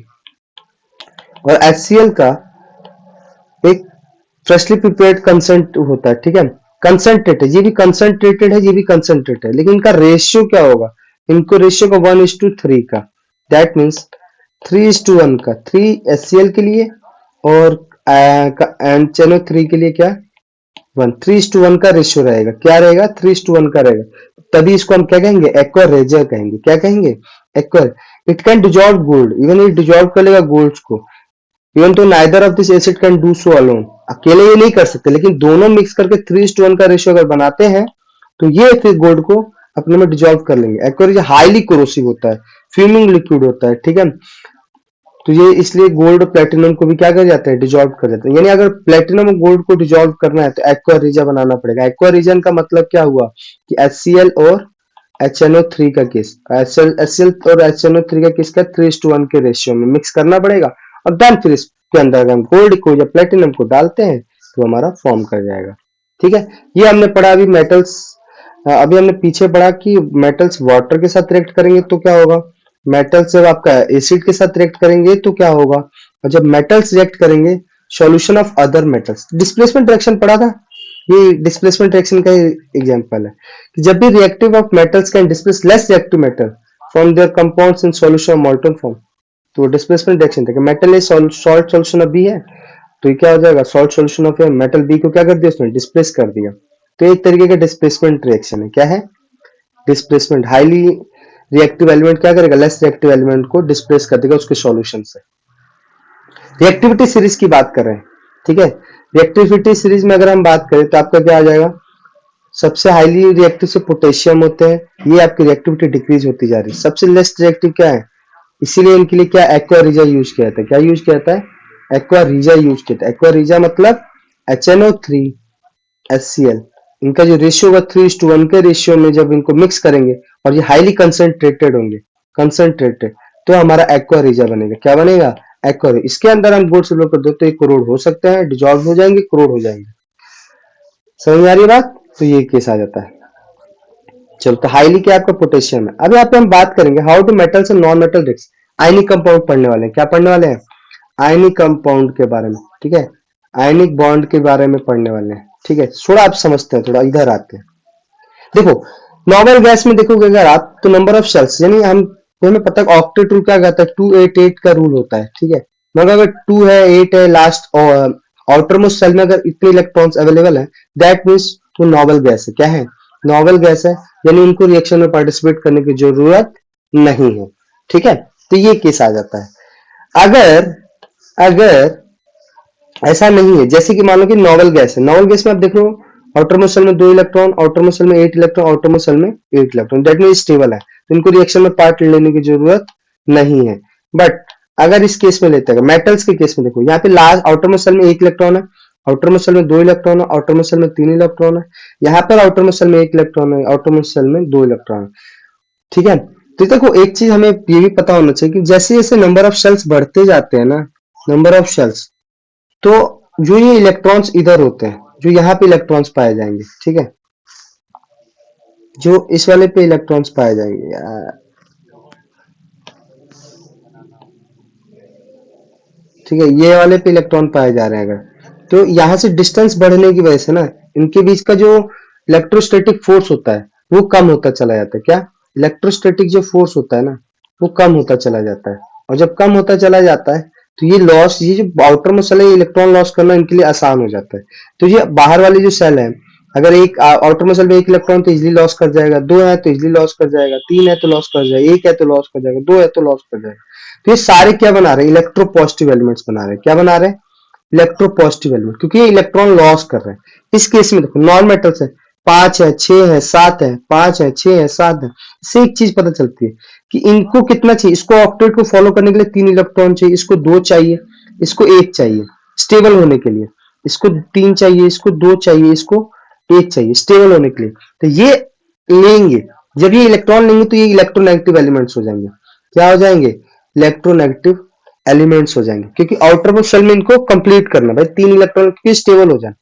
और HCl का एक फ्रेशली प्रिपेयर्ड कंसेंट होता है, ठीक है, कंसंट्रेट है, ये भी कंसंट्रेटेड है, ये भी कंसंट्रेट है, लेकिन इनका रेशियो क्या होगा, इनको रेशियो का 1:3 का, दैट मीन्स 3:1 का, 3 HCl के लिए और HNO3 के लिए क्या 1, 3:1 का रेशियो रहेगा, क्या रहेगा 3:1 का रहेगा। तभी इसको हम क्या कहेंगे, एक्वा रेजर कहेंगे। क्या कहेंगे, aqua. It can dissolve gold, even it dissolve कर लेगा गोल्ड को, इवन तो neither of this acid can do so alone, अकेले ये नहीं कर सकते, लेकिन दोनों मिक्स करके 3:1 का रेशियो अगर बनाते हैं तो ये फिर गोल्ड को अपने में डिजॉल्व कर लेंगे। एक्वा हाईली कोरोसिव होता है, फ्यूमिंग लिक्विड होता है, ठीक है। तो ये इसलिए गोल्ड और प्लेटिनम को भी क्या कर जाता है, डिजॉल्व कर जाता है। यानी अगर प्लेटिनम और गोल्ड को डिजॉल्व करना है तो एक्वा रीजन बनाना पड़ेगा। एक्वा रीजन का मतलब क्या हुआ कि HCl और HNO3 का केस, HCl और HNO3 का केस का 3:1 के रेशियो में मिक्स करना पड़ेगा, और देन फिर इसके अंदर अगर हम गोल्ड को या प्लेटिनम को डालते हैं तो हमारा फॉर्म कर जाएगा। ठीक है, ये हमने पढ़ा अभी मेटल्स। अभी हमने पीछे पढ़ा कि मेटल्स वाटर के साथ रिएक्ट करेंगे तो क्या होगा, मेटल्स जब आपका एसिड के साथ रिएक्ट करेंगे तो क्या होगा, और जब मेटल्स रिएक्ट करेंगे solution of other metals. Displacement reaction पढ़ा था, ये डिस्प्लेसमेंट रिएक्शन का एग्जांपल है कि जब भी reactive of metals can displace less reactive metal from their compounds in solution of molten form, तो डिस्प्लेसमेंट रिएक्शन था कि metal A salt solution of B है, तो ये क्या हो जाएगा, salt solution of A, metal B को क्या कर दिया उसने, डिस्प्लेस कर दिया। तो एक तरीके का डिस्प्लेसमेंट रिएक्शन है। क्या है, डिस्प्लेसमेंट। हाईली रिएक्टिव एलिमेंट क्या करेगा, लेस रिएक्टिव एलिमेंट को डिस्प्लेस कर देगा उसके सॉल्यूशन से। रिएक्टिविटी सीरीज की बात कर रहे हैं, ठीक है। रिएक्टिविटी सीरीज में अगर हम बात करें तो आपका क्या आ जाएगा, सबसे हाईली रिएक्टिव से पोटेशियम होते हैं, ये आपकी रिएक्टिविटी डिक्रीज होती जा रही है। सबसे लेस रिएक्टिव क्या है, इसीलिए इनके लिए क्या एक्वा रीजा यूज किया जाता है। क्या यूज किया जाता है, एक्वा रीजा यूज किया जाता है। एक्वा रीजा मतलब HNO3 HCl, इनका जो रेशियो होगा 3:1 के रेशियो में जब इनको मिक्स करेंगे और ये हाईली कंसंट्रेटेड होंगे, कंसंट्रेटेड, तो हमारा एक्वा रीजा बनेगा। क्या बनेगा, एक्वा। इसके अंदर हम गोल्ड सिल्वर कर दो तो ये करोड़ हो सकते हैं, डिजॉल्व हो जाएंगे, करोड़ हो जाएंगे। समझ में आ रही है बात, तो ये केस आ जाता है। चलो, तो हाईली क्या आपका पोटेशियम है। अब यहाँ पे हम बात करेंगे how to metals and non metal react, ionic compound पढ़ने वाले हैं। क्या पढ़ने वाले हैं, आयनिक कंपाउंड के बारे में, ठीक है, आयनिक बॉन्ड के बारे में पढ़ने वाले हैं। ठीक है, थोड़ा आप समझते हैं, थोड़ा इधर आते हैं। देखो, नॉर्मल गैस में देखोगे अगर आप, तो नंबर ऑफ शेल्स, यानी हमें पता है ऑक्टेट रूल क्या कहता है, 288 का रूल होता है। ठीक है, मगर अगर 2 है, 8 है, लास्ट आउटर मोस्ट सेल में अगर इतने इलेक्ट्रॉन्स अवेलेबल है, दैट मीन्स वो नॉवल गैस है। क्या है, नॉवल गैस है, यानी उनको रिएक्शन में पार्टिसिपेट करने की जरूरत नहीं है। ठीक है, तो ये केस आ जाता है। अगर अगर ऐसा नहीं है, जैसे कि मान लो कि नॉवल गैस है, नॉवल गैस में आप देख लो आउटर मोस्ट सेल में 2 इलेक्ट्रॉन, आउटर मोस्ट सेल में 8 इलेक्ट्रॉन, आउटर मोस्ट सेल में 8 इलेक्ट्रॉन, दैट मीन स्टेबल है, इनको रिएक्शन में पार्ट लेने की जरूरत नहीं है। बट अगर इस केस में लेते हैं, मेटल्स के केस में देखो, यहाँ पे लास्ट आउटर मोस्ट सेल में 1 इलेक्ट्रॉन है, आउटर मोस्ट सेल में 2 इलेक्ट्रॉन है, आउटर मोस्ट सेल में 3 इलेक्ट्रॉन है, यहाँ पर आउटर मोस्ट सेल में 1 इलेक्ट्रॉन है, आउटर मोस्ट सेल में 2 इलेक्ट्रॉन है। ठीक है, तो देखो एक चीज हमें ये भी पता होना चाहिए कि जैसे जैसे नंबर ऑफ शेल्स बढ़ते जाते हैं ना, नंबर ऑफ शेल्स, तो जो ये इलेक्ट्रॉन्स इधर होते हैं, जो यहाँ पे इलेक्ट्रॉन्स पाए जाएंगे, ठीक है, जो इस वाले पे इलेक्ट्रॉन्स पाए जाएंगे यार, ठीक है, ये वाले पे इलेक्ट्रॉन पाए जा रहे हैं अगर, तो यहाँ से डिस्टेंस बढ़ने की वजह से ना इनके बीच का जो इलेक्ट्रोस्टैटिक फोर्स होता है वो कम होता चला जाता है। क्या, इलेक्ट्रोस्टैटिक जो फोर्स होता है ना वो कम होता चला जाता है, और जब कम होता चला जाता है तो ये लॉस, ये जो आउटर में सेल है, इलेक्ट्रॉन लॉस करना इनके लिए आसान हो जाता है। तो ये बाहर वाली जो सेल है, अगर एक आउटर में सेल में 1 इलेक्ट्रॉन तो इजिली लॉस कर जाएगा, 2 है तो इजिली लॉस कर जाएगा, 3 है तो लॉस कर जाएगा, 1 है तो लॉस कर जाएगा, 2 है तो लॉस कर जाएगा। तो ये सारे क्या बना रहे हैं, इलेक्ट्रोपॉजिटिव एलिमेंट्स बना रहे हैं। क्या बना रहे हैं, इलेक्ट्रोपॉजिटिव एलिमेंट, क्योंकि ये इलेक्ट्रॉन लॉस कर रहे हैं। इस केस में देखो नॉन मेटल्स है, 5 है, 6 है, 7 है, 5 है, 6 है, 7 है, इससे एक चीज पता चलती है कि इनको कितना चाहिए, इसको ऑक्टेट को फॉलो करने के लिए 3 इलेक्ट्रॉन चाहिए, इसको 2 चाहिए, इसको 1 चाहिए स्टेबल होने के लिए, इसको 3 चाहिए, इसको 2 चाहिए, इसको 1 चाहिए स्टेबल होने के लिए। तो ये लेंगे, जब ये इलेक्ट्रॉन लेंगे तो ये इलेक्ट्रोनेगेटिव एलिमेंट्स हो जाएंगे। क्या हो जाएंगे, इलेक्ट्रोनेगेटिव एलिमेंट्स हो जाएंगे, क्योंकि आउटर मोस्ट शेल में इनको कंप्लीट करना भाई, 3 इलेक्ट्रॉन की स्टेबल हो जाए,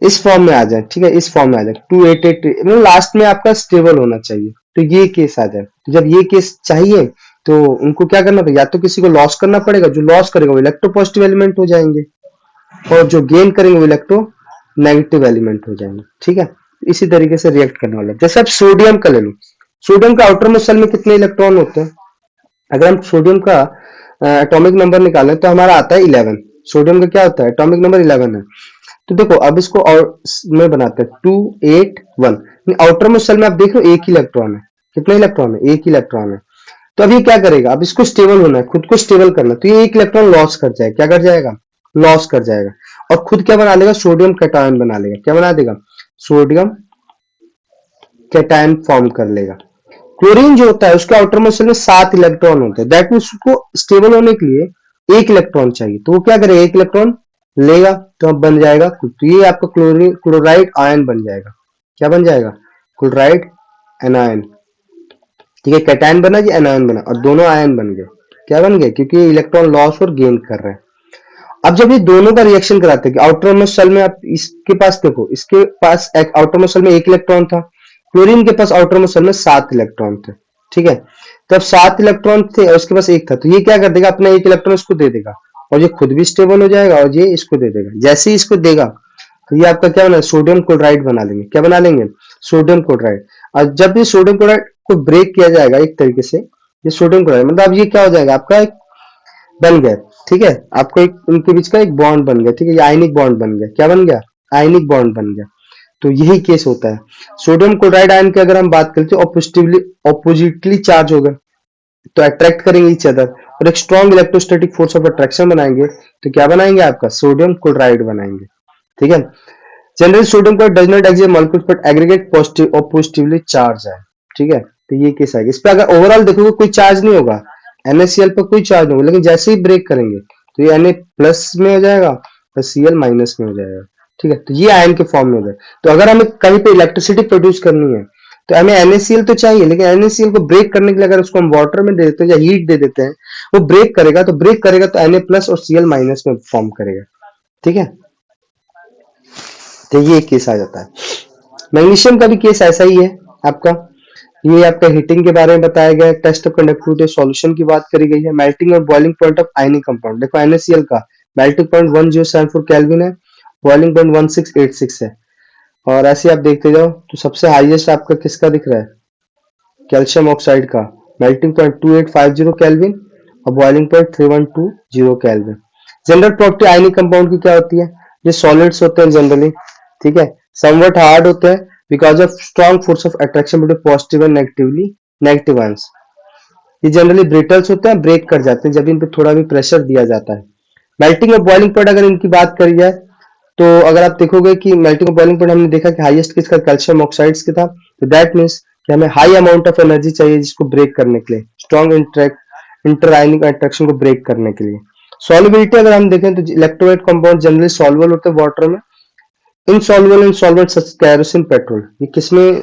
इस फॉर्म में आ जाए। ठीक है, इस फॉर्म में आ जाए 288, मतलब लास्ट में आपका स्टेबल होना चाहिए, तो ये केस आ जाए। तो जब ये केस चाहिए तो उनको क्या करना पड़ेगा, या तो किसी को लॉस करना पड़ेगा, जो लॉस करेगा वो इलेक्ट्रोपॉजिटिव एलिमेंट हो जाएंगे, और जो गेन करेंगे वो इलेक्ट्रो नेगेटिव एलिमेंट हो जाएंगे। ठीक है, इसी तरीके से रिएक्ट करने वाला है। जैसे आप सोडियम का ले लो, सोडियम का आउटर मोस्ट शेल में कितने इलेक्ट्रॉन होते हैं, अगर हम सोडियम का एटॉमिक नंबर निकालें तो हमारा आता है 11। सोडियम का क्या होता है, एटॉमिक नंबर 11 है। तो देखो अब इसको और में बनाते हैं 281, आउटर मोस्ट शेल में आप देख रहे हो 1 इलेक्ट्रॉन है, कितने इलेक्ट्रॉन है, 1 इलेक्ट्रॉन है। तो अब ये क्या करेगा, अब इसको स्टेबल होना है, खुद को स्टेबल करना, तो ये 1 इलेक्ट्रॉन लॉस कर जाएगा। क्या कर जाएगा, लॉस कर जाएगा, और खुद क्या बना लेगा, सोडियम कैटायन बना लेगा। क्या बना देगा, सोडियम कैटायन फॉर्म कर लेगा। क्लोरीन जो होता है उसके आउटरमोस्ट शेल में 7 इलेक्ट्रॉन होते हैं, दैट मीन्स उसको स्टेबल होने के लिए 1 इलेक्ट्रॉन चाहिए, तो वो क्या करेगा 1 इलेक्ट्रॉन लेगा, तो अब बन जाएगा, तो ये आपका क्लोरीन क्लोराइड आयन बन जाएगा। क्या बन जाएगा? Chloride anion. ठीक है, कैटायन बना कि एनायन बना, और दोनों आयन बन गए। क्या बन गए? क्योंकि इलेक्ट्रॉन लॉस और गेन कर रहे हैं। अब जब ये दोनों का रिएक्शन कराते हैं कि आउटरमोस्ट शेल में, आप इसके पास देखो, इसके पास एक आउटरमोस्ट शेल में 1 इलेक्ट्रॉन था, क्लोरीन के पास आउटरमोस्ट शेल में 7 इलेक्ट्रॉन थे। ठीक है, तब 7 इलेक्ट्रॉन थे और उसके पास 1 था, तो ये क्या कर देगा? अपना 1 इलेक्ट्रॉन इसको दे देगा, और ये खुद भी स्टेबल हो जाएगा, और ये इसको दे देगा। जैसे ही इसको देगा तो ये आपका क्या बना? सोडियम क्लोराइड बना लेंगे। क्या बना लेंगे? Sodium chloride. और जब ये सोडियम क्लोराइड को ब्रेक किया जाएगा एक तरीके से, ये सोडियम क्लोराइड मतलब अब ये क्या हो जाएगा? आपका एक बन गया। ठीक है, आपको एक उनके बीच का एक बॉन्ड बन गया। ठीक है, ये आयनिक बॉन्ड बन गया। क्या बन गया? आयनिक बॉन्ड बन गया। तो यही केस होता है। सोडियम क्लोराइड आयन की अगर हम बात करें तो ऑपोजिटली चार्ज होगा, तो अट्रैक्ट करेंगे ईच अदर, और एक strong electrostatic force of attraction बनाएंगे, तो क्या बनाएंगे? आपका सोडियम क्लोराइड बनाएंगे। ठीक है, generally sodium chloride does not exist molecules but aggregate positive और पॉजिटिवली चार्ज है। ठीक है, तो ये केस आएगा। इस पे अगर ओवरऑल देखोगे कोई चार्ज नहीं होगा, NaCl पर कोई चार्ज नहीं होगा, लेकिन जैसे ही ब्रेक करेंगे तो ये Na प्लस में हो जाएगा और Cl माइनस में हो जाएगा। ठीक है, तो ये आयन के फॉर्म में हो जाएगा। तो अगर हमें कहीं पे इलेक्ट्रिसिटी प्रोड्यूस करनी है तो हमें NaCl तो चाहिए, लेकिन NaCl को ब्रेक करने के लिए अगर उसको हम वाटर में दे देते हैं या हीट दे देते हैं, वो ब्रेक करेगा, तो Na प्लस और Cl माइनस में फॉर्म करेगा। ठीक है, तो ये केस आ जाता है। मैग्नीशियम का भी केस ऐसा ही है आपका। ये आपका हीटिंग के बारे में बताया गया है, टेस्ट ऑफ कंडक्टिविटी सॉल्यूशन की बात करी गई है, मेल्टिंग और boiling point of ionic compound. देखो NaCl का मेल्टिंग पॉइंट 1074 केल्विन है, बॉइलिंग पॉइंट 1686 है, और ऐसे आप देखते जाओ तो सबसे हाईएस्ट आपका किसका दिख रहा है? कैल्शियम ऑक्साइड का, मेल्टिंग पॉइंट 2850 केल्विन और boiling point 3120 kelvin. General property ionic compound की क्या होती है? ये सॉलिड्स होते हैं जनरली। ठीक है, समवट हार्ड होते हैं because of strong force of attraction between positive and negative ions. ये जनरली ब्रिटल्स होते हैं, ब्रेक कर जाते हैं जब इन पे थोड़ा भी प्रेशर दिया जाता है। मेल्टिंग और बॉइलिंग पॉइंट अगर इनकी बात करी जाए तो अगर आप देखोगे कि मेल्टिंग और बॉइलिंग पॉइंट हमने देखा कि हाईएस्ट किसका? कैल्शियम ऑक्साइड्स का था, तो दैट मीन्स कि हमें हाई अमाउंट ऑफ एनर्जी चाहिए जिसको ब्रेक करने के लिए, स्ट्रॉन्ग इंटर आयनिक अट्रैक्शन को ब्रेक करने के लिए। सॉल्युबिलिटी अगर हम देखें तो इलेक्ट्रोलाइट कंपाउंड जनरली सॉल्युबल होते हैं वाटर में, insoluble in solvent such kerosene petrol. ये किसमें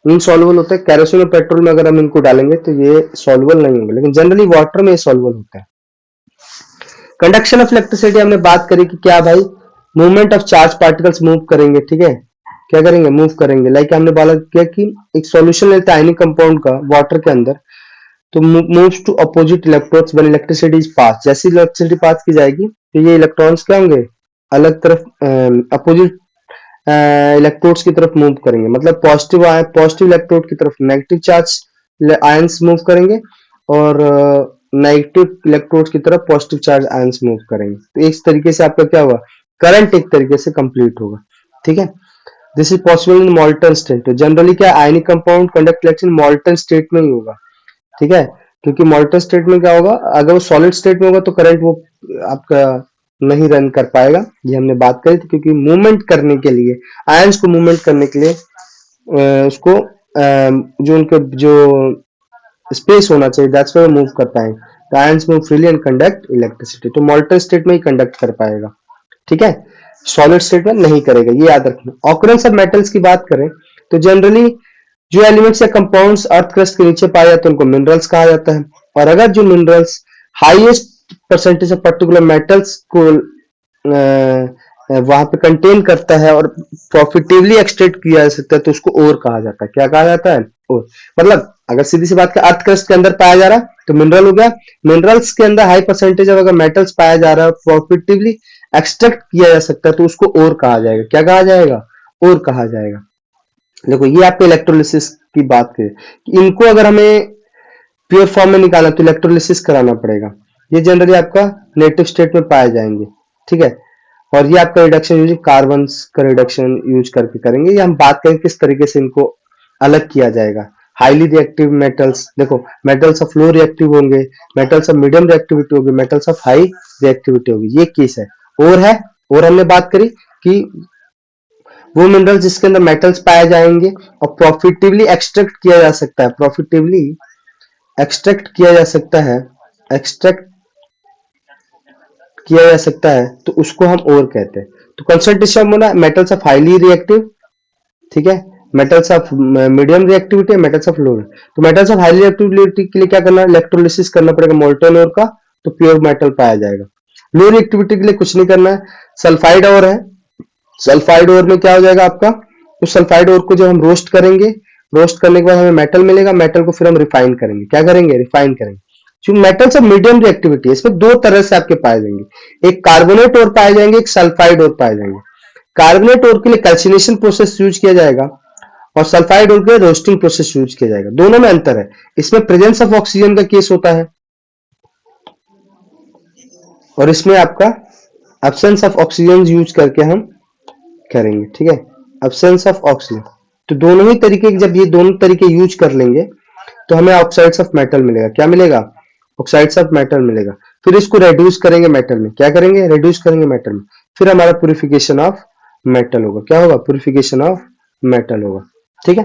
इनसॉल्युबल होता है? कैरोसिन और पेट्रोल में अगर हम इनको डालेंगे तो ये सॉल्युबल नहीं होंगे, लेकिन जनरली वाटर में ये सॉल्युबल होता है। कंडक्शन ऑफ इलेक्ट्रिसिटी हमने बात करी कि क्या भाई? Movement of charge particles move करेंगे। ठीक है, क्या करेंगे? मूव करेंगे। लाइक हमने बात किया कि एक सॉल्यूशन लेते हैं आयनिक कंपाउंड का वाटर के अंदर, तो moves to opposite electrodes when electricity is pass. जैसे इलेक्ट्रिसिटी पास की जाएगी तो ये इलेक्ट्रॉन्स क्या होंगे? अलग तरफ अपोजिट इलेक्ट्रोड्स की तरफ मूव करेंगे, मतलब पॉजिटिव इलेक्ट्रोड की तरफ नेगेटिव चार्ज आयंस मूव करेंगे, और नेगेटिव इलेक्ट्रोड्स की तरफ पॉजिटिव चार्ज आयंस मूव करेंगे। तो इस तरीके से आपका क्या होगा? करंट एक तरीके से कंप्लीट होगा। ठीक है, this is possible in मॉल्टन state. तो जनरली क्या ionic compound conduct electricity मॉल्टन state में ही होगा। ठीक है, क्योंकि मॉल्टन स्टेट में क्या होगा? अगर वो सॉलिड स्टेट में होगा तो करंट वो आपका नहीं रन कर पाएगा, ये हमने बात करी थी। क्योंकि मूवमेंट करने के लिए, आयंस को मूवमेंट करने के लिए उसको जो उनके जो स्पेस होना चाहिए, दैट्स व्हाई मूव कर पाएंगे। The ions move freely and conduct electricity. तो मॉल्टन स्टेट में ही कंडक्ट कर पाएगा। ठीक है, सॉलिड स्टेट में नहीं करेगा, ये याद रखना। ऑकरेंस ऑफ मेटल्स की बात करें तो जनरली जो एलिमेंट्स या कंपाउंड्स अर्थ क्रस्ट के नीचे पाए जाते हैं उनको मिनरल्स कहा जाता है, और अगर जो minerals highest percentage of particular metals को वहां पे कंटेन करता है और प्रॉफिटेबली एक्सट्रैक्ट किया जा सकता है तो उसको ओर कहा जाता है। क्या कहा जाता है? ओर। मतलब अगर सीधी सी बात करें, अर्थ क्रस्ट के अंदर पाया जा रहा है तो मिनरल हो गया। मिनरल्स के अंदर हाई परसेंटेज ऑफ अगर मेटल्स पाया जा रहा है, प्रॉफिटेबली एक्सट्रैक्ट किया जा सकता है, तो उसको ओर कहा जाएगा। क्या कहा जाएगा? ओर कहा जाएगा। देखो, ये आपके इलेक्ट्रोलिसिस की बात करें कि इनको अगर हमें प्योर फॉर्म में निकालना तो इलेक्ट्रोलिसिस कराना पड़ेगा। ये जनरली आपका नेटिव स्टेट में पाए जाएंगे। ठीक है, और ये आपका रिडक्शन यूज कार्बन का रिडक्शन यूज करके करेंगे। ये हम बात करें किस तरीके से इनको अलग किया जाएगा। हाईली रिएक्टिव मेटल्स, देखो मेटल्स ऑफ लो रिएक्टिव होंगे, मेटल्स ऑफ मीडियम रिएक्टिविटी होगी, मेटल्स ऑफ हाई रिएक्टिविटी होगी। ये केस है। और हमने बात करी कि वो मिनरल जिसके अंदर मेटल्स पाए जाएंगे और प्रॉफिटेबली एक्सट्रैक्ट किया जा सकता है, प्रॉफिटेबली एक्सट्रैक्ट किया जा सकता है, एक्सट्रैक्ट किया जा सकता है, तो उसको हम ओर कहते हैं। तो कंसंट्रेशन होना मेटल्स ऑफ हाईली रिएक्टिव, ठीक है, metals of medium reactivity, metals of low. तो मेटल्स ऑफ हाईली रिएक्टिविटी के लिए क्या करना है, इलेक्ट्रोलिसिस करना पड़ेगा मोल्टन ओर का, तो प्योर मेटल पाया जाएगा। लो रिएक्टिविटी के लिए कुछ नहीं करना है, सल्फाइड ओर है, सल्फाइड ओर में क्या हो जाएगा आपका, उस सल्फाइड ओर को जब हम रोस्ट करेंगे, रोस्ट करने के बाद हमें मेटल मिलेगा, मेटल को फिर हम रिफाइन करेंगे, क्या करेंगे, रिफाइन करेंगे। जो मेटल्स ऑफ मीडियम रिएक्टिविटी है, इसमें दो तरह से आपके पाए जाएंगे, एक कार्बोनेट और पाए जाएंगे, एक सल्फाइड और पाए जाएंगे। कार्बोनेट और के लिए कैल्सिनेशन प्रोसेस यूज किया जाएगा और सल्फाइड और के रोस्टिंग प्रोसेस यूज किया जाएगा, दोनों में अंतर है। इसमें प्रेजेंस ऑफ ऑक्सीजन का केस होता है और इसमें आपका एब्सेंस ऑफ ऑक्सीजन यूज करके हम करेंगे, ठीक है, एब्सेंस ऑफ ऑक्सीजन। तो दोनों ही तरीके, जब ये दोनों तरीके यूज कर लेंगे तो हमें ऑक्साइड्स ऑफ मेटल मिलेगा, क्या मिलेगा, ऑक्साइड्स ऑफ मेटल मिलेगा। फिर इसको रेड्यूस करेंगे मेटल में, क्या करेंगे, रेड्यूस करेंगे मेटल में, फिर हमारा प्यूरिफिकेशन ऑफ मेटल होगा, क्या होगा, प्यूरिफिकेशन ऑफ मेटल होगा, ठीक है।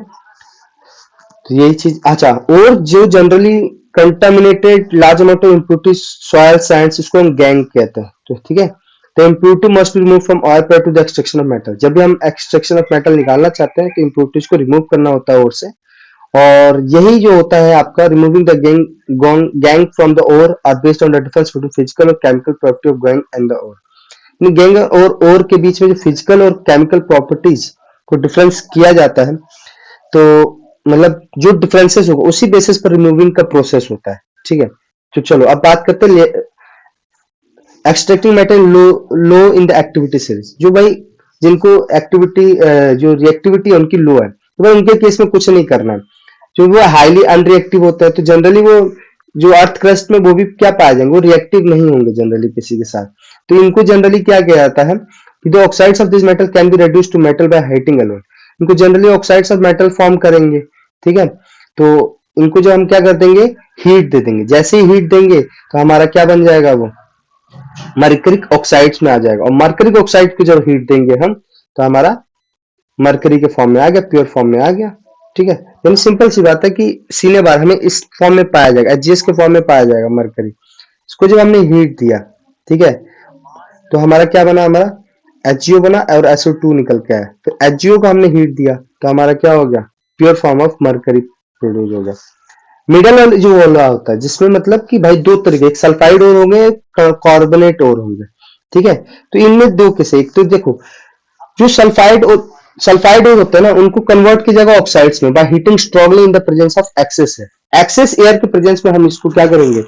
तो यही चीज, अच्छा, और जो generally contaminated large amount of impurity soil sands, इसको हम गैंग कहते हैं, तो ठीक है। तो impurity must be remove from oil prior to the extraction of metal. जब भी हम एक्सट्रैक्शन ऑफ मेटल निकालना चाहते हैं तो इम्प्योरिटीज को रिमूव करना होता है ओर से, और यही जो होता है आपका removing the gangue from the ore are based on the difference between physical और chemical property of gangue and the ore. Gangue और ओर के बीच में जो फिजिकल और केमिकल प्रॉपर्टीज को डिफरेंस किया जाता है, तो मतलब जो डिफरेंसेस होगा उसी बेसिस पर रिमूविंग का प्रोसेस होता है, ठीक है। तो चलो अब बात करते हैं extracting metal low low in the activity series. जो भाई जिनको एक्टिविटी जो रिएक्टिविटी है उनकी लो है, तो भाई उनके केस में कुछ नहीं करना है। जो वो हाईली अनरिएक्टिव होता है, तो जनरली वो जो अर्थ क्रस्ट में वो भी क्या पाए जाएंगे, वो रिएक्टिव नहीं होंगे जनरली किसी के साथ। तो इनको जनरली क्या किया जाता है कि the oxides of this metal can be reduced to metal by heating alone. इनको generally oxides of metal form करेंगे, ठीक है। तो इनको जो हम क्या कर देंगे, हीट दे देंगे। जैसे ही हीट देंगे तो हमारा क्या बन जाएगा, वो मर्करिक ऑक्साइड्स में आ जाएगा, और मर्करिक ऑक्साइड को जब हीट देंगे हम तो हमारा मर्करी के फॉर्म में आ गया, प्योर फॉर्म में आ गया, ठीक है। यानी सिंपल सी बात है कि सीने बार हमें इस फॉर्म में पाया जाएगा, एचजीएस के फॉर्म में पाया जाएगा मर्करी। इसको जब हमने हीट दिया, ठीक है, तो हमारा क्या बना, हमारा HgO बना और SO2 निकल के आया। तो HgO को हमने हीट दिया तो हमारा क्या हो गया, pure form of mercury produce हो गया। मिडल वाला जो वाला होता है जिसमें मतलब कि भाई दो तरीके, एक सल्फाइड और होंगे, कार्बोनेट और होंगे, ठीक है। तो इनमें दो केस है, एक तो देखो जो सल्फाइड और होते हैं ना, उनको कन्वर्ट की जाएगा ऑक्साइड्स में by heating strongly in the presence of excess air. Excess air के प्रेजेंस में हम इसको क्या करेंगे,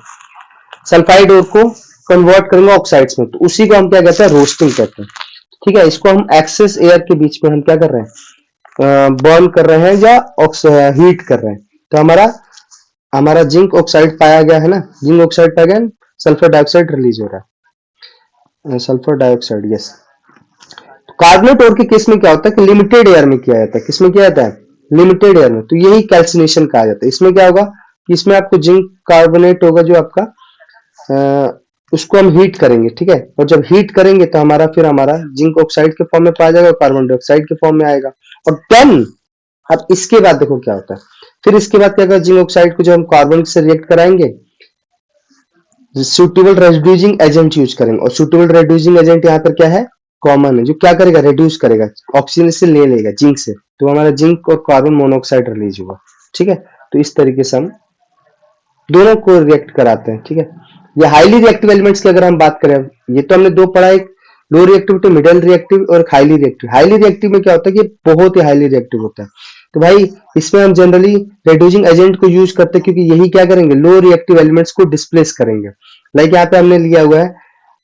सल्फाइड और को कन्वर्ट करेंगे ऑक्साइड्स में, तो उसी को हम क्या कहते हैं, रोस्टिंग कहते हैं, ठीक है। इसको हम एक्सेस एयर के बीच में हम क्या कर रहे हैं, बर्न कर रहे हैं या हीट कर रहे हैं। तो हमारा हमारा जिंक ऑक्साइड पाया गया है ना, जिंक ऑक्साइड पाया गया, सल्फर डाइऑक्साइड रिलीज हो रहा है, सल्फर डाइऑक्साइड, यस। कार्बोनेट ओर के केस में क्या होता है कि लिमिटेड एयर में किया जाता है, किसमें किया जाता है, लिमिटेड एयर में। तो यही कैल्सिनेशन कहा जाता है। इसमें क्या होगा कि इसमें आपको जिंक कार्बोनेट होगा जो आपका, उसको हम हीट करेंगे, ठीक है। और जब हीट करेंगे तो हमारा फिर हमारा जिंक ऑक्साइड के फॉर्म में पाया जाएगा और कार्बन डाइऑक्साइड के फॉर्म में आएगा। और देन अब इसके बाद देखो क्या होता है, फिर इसके बाद क्या होगा, जिंक ऑक्साइड को जब हम कार्बन से रिएक्ट कराएंगे, सुटेबल रेड्यूसिंग एजेंट यूज करेंगे। और सुटेबल रेड्यूसिंग एजेंट यहाँ पर क्या है, कॉमन है, जो क्या करेगा, रिड्यूस करेगा, ऑक्सीजन से ले लेगा जिंक से, तो हमारा जिंक और कार्बन मोनोऑक्साइड रिलीज होगा, ठीक है। तो इस तरीके से हम दोनों को रिएक्ट कराते हैं, ठीक है। ये हाईली रिएक्टिव एलिमेंट्स की अगर हम बात करें, ये तो हमने दो पढ़ा, एक लो रिएक्टिविटी, मिडिल रिएक्टिव और हाईली रिएक्टिव। हाईली रिएक्टिव में क्या होता है कि बहुत ही हाईली रिएक्टिव होता है। तो भाई इसमें हम जनरली रेड्यूसिंग एजेंट को यूज करते हैं, क्योंकि यही क्या करेंगे, लो रिएक्टिव एलिमेंट्स को डिस्प्लेस करेंगे। लाइक यहाँ पे हमने लिया हुआ है,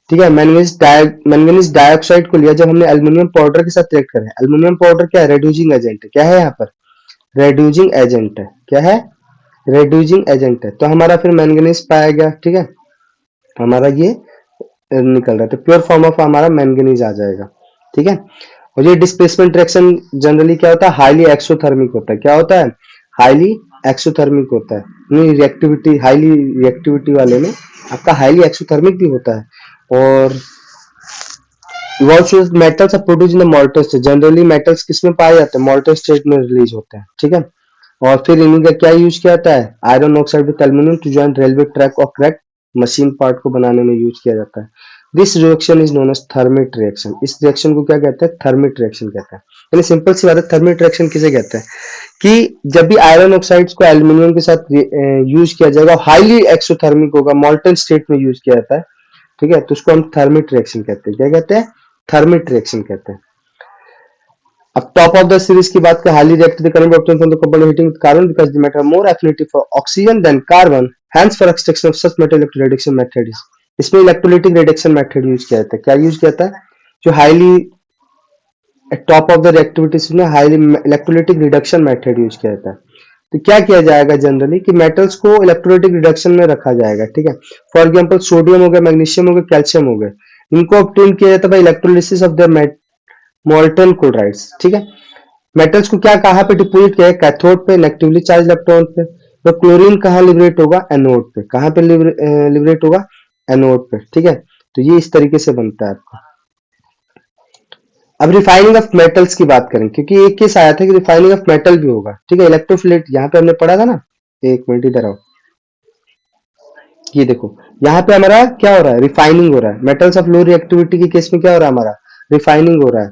ठीक है, मैंगनीज डाइऑक्साइड को लिया जब हमने एल्युमिनियम पाउडर के साथ रिएक्ट करें। एल्युमिनियम पाउडर क्या है, रेड्यूसिंग एजेंट है, क्या है यहाँ पर, रेड्यूसिंग एजेंट है, क्या है, रेड्यूसिंग एजेंट है। तो हमारा फिर मैंगनीज पाया गया, ठीक है, हमारा ये निकल रहा है, तो प्योर फॉर्म ऑफ हमारा मैंगनीज आ जाएगा, ठीक है। और ये डिस्प्लेसमेंट रिएक्शन जनरली क्या होता है, हाईली एक्सोथर्मिक होता है। क्या होता है, हाईली एक्सोथर्मिक होता है। नहीं रिएक्टिविटी, हाईली रिएक्टिविटी वाले में आपका हाईली एक्सोथर्मिक भी होता है। और evolve metals are produce in the molten state. Generally metals किसमें पाए जाते हैं? मोल्टन स्टेट में रिलीज होते हैं, ठीक है। और फिर इन्हीं का क्या यूज किया जाता है? Iron oxide with aluminium to join railway track और क्रैक मशीन पार्ट को बनाने में यूज किया जाता है। This reaction is known as thermite reaction. इस रिएक्शन को क्या कहते हैं? थर्मिट रिएक्शन कहते हैं। यानी सिंपल सी बात है, थर्मिट रिएक्शन किसे कहते हैं कि जब भी आयरन ऑक्साइड्स को एल्यूमिनियम के साथ यूज किया जाएगा, हाईली एक्सोथर्मिक होगा, मॉल्टन स्टेट में यूज किया जाता है, ठीक है, तो उसको हम थर्मिट रिएक्शन कहते हैं। क्या कहते हैं? थर्मिट रिएक्शन कहते हैं। अब टॉप ऑफ द सीरीज की बात करें, highly reactive the current obtain from the coupled heating with carbon because the metal more affinity for oxygen than carbon, hence for extraction of such metal electrolytic method is. इसमें electrolytic reduction method use किया जाता है। क्या use किया जाता है? जो highly top of the reactivities में highly electrolytic reduction method use किया जाता है। तो क्या किया जाएगा जनरली कि मेटल्स को इलेक्ट्रोलिटिक रिडक्शन में रखा जाएगा, ठीक है। फॉर एग्जांपल सोडियम हो गया, मैग्नीशियम हो गया, कैल्शियम हो गया, इनको ऑब्टेन किया जाता है by electrolysis of the molten chlorides, ठीक है। मेटल्स को क्या कहाँ पे डिपोजिट किया है? कैथोड पे, नेगेटिवली चार्ज इलेक्ट्रॉन पे। तो क्लोरीन कहाँ लिबरेट होगा? एनोड पे। कहाँ पे लिबरेट होगा? एनोड पे, ठीक है। तो ये इस तरीके से बनता है आपका। अब रिफाइनिंग ऑफ मेटल्स की बात करें, क्योंकि एक केस आया था कि रिफाइनिंग ऑफ मेटल भी होगा, ठीक है। इलेक्ट्रोफिलेट यहाँ पे हमने पढ़ा था ना, एक मिनट इधर आओ, ये देखो यहाँ पे हमारा क्या हो रहा है? रिफाइनिंग हो रहा है। मेटल्स ऑफ लो रिएक्टिविटी के केस में क्या हो रहा है? हमारा रिफाइनिंग हो रहा है,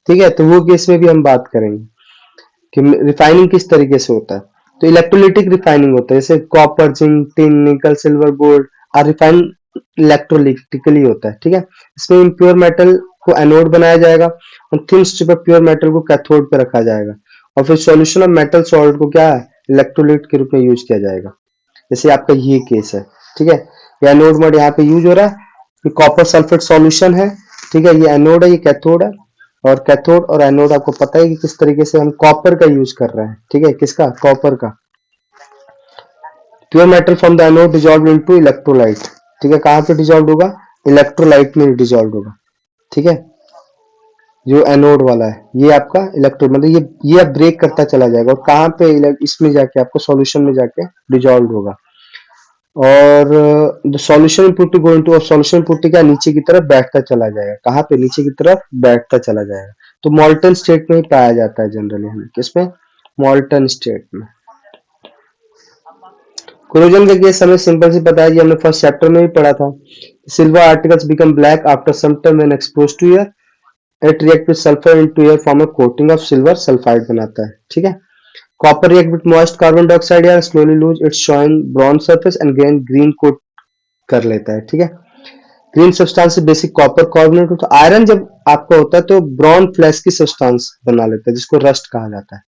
ठीक है। तो वो केस में भी हम बात करेंगे कि रिफाइनिंग किस तरीके से होता है। तो इलेक्ट्रोलिटिक रिफाइनिंग होता है, जैसे कॉपर, जिंक, टिन, निकल, सिल्वर, गोल्ड आर रिफाइंड इलेक्ट्रोलिटिकली होता है, ठीक है। इसमें इम्प्योर मेटल को एनोड बनाया जाएगा और thin strip of pure metal को कैथोड पे रखा जाएगा और फिर सॉल्यूशन ऑफ मेटल सॉल्ट को क्या है? इलेक्ट्रोलाइट के रूप में यूज किया जाएगा। जैसे आपका ये केस है, ठीक है। ये एनोड मोड यहाँ पे यूज हो रहा है, ये कॉपर सल्फेट सॉल्यूशन है, ठीक है। ये एनोड है, ये कैथोड है। और कैथोड और एनोड आपको पता है कि किस तरीके से हम कॉपर का यूज कर रहे हैं, ठीक है। किसका? कॉपर का। Pure metal from the anode dissolve into electrolyte, ठीक है। कहाँ पे डिजॉल्व होगा? इलेक्ट्रोलाइट में डिजॉल्व होगा, ठीक है। जो एनोड वाला है ये आपका इलेक्ट्रो मतलब ये अब ब्रेक करता चला जाएगा और कहाँ पे इसमें जाके आपको सॉल्यूशन में जाके डिजॉल्व होगा। और the solution putty go into, और सॉल्यूशन पुट्टी क्या नीचे की तरफ बैठता चला जाएगा। कहाँ पे? नीचे की तरफ बैठता चला जाएगा। तो मॉल्टन स्टेट में ही पाया जाता है जनरली, हमें किसमें? मॉल्टन स्टेट में। कोरोजन का केस हमें सिंपल से पता है कि हमने फर्स्ट चैप्टर में भी पढ़ा था। Silver articles become black after some time when exposed to air, it react with sulphur into air form a coating of silver sulphide बनाता है, ठीक है। Copper react with moist carbon dioxide air slowly lose its showing bronze surface and gain green coat कर लेता है, ठीक है। Green substance से बेसिक कॉपर कार्बोनेट होता है। आयरन जब आपका होता है तो ब्राउन फ्लैश की सब्सटेंस बना लेता है जिसको रस्ट कहा जाता है,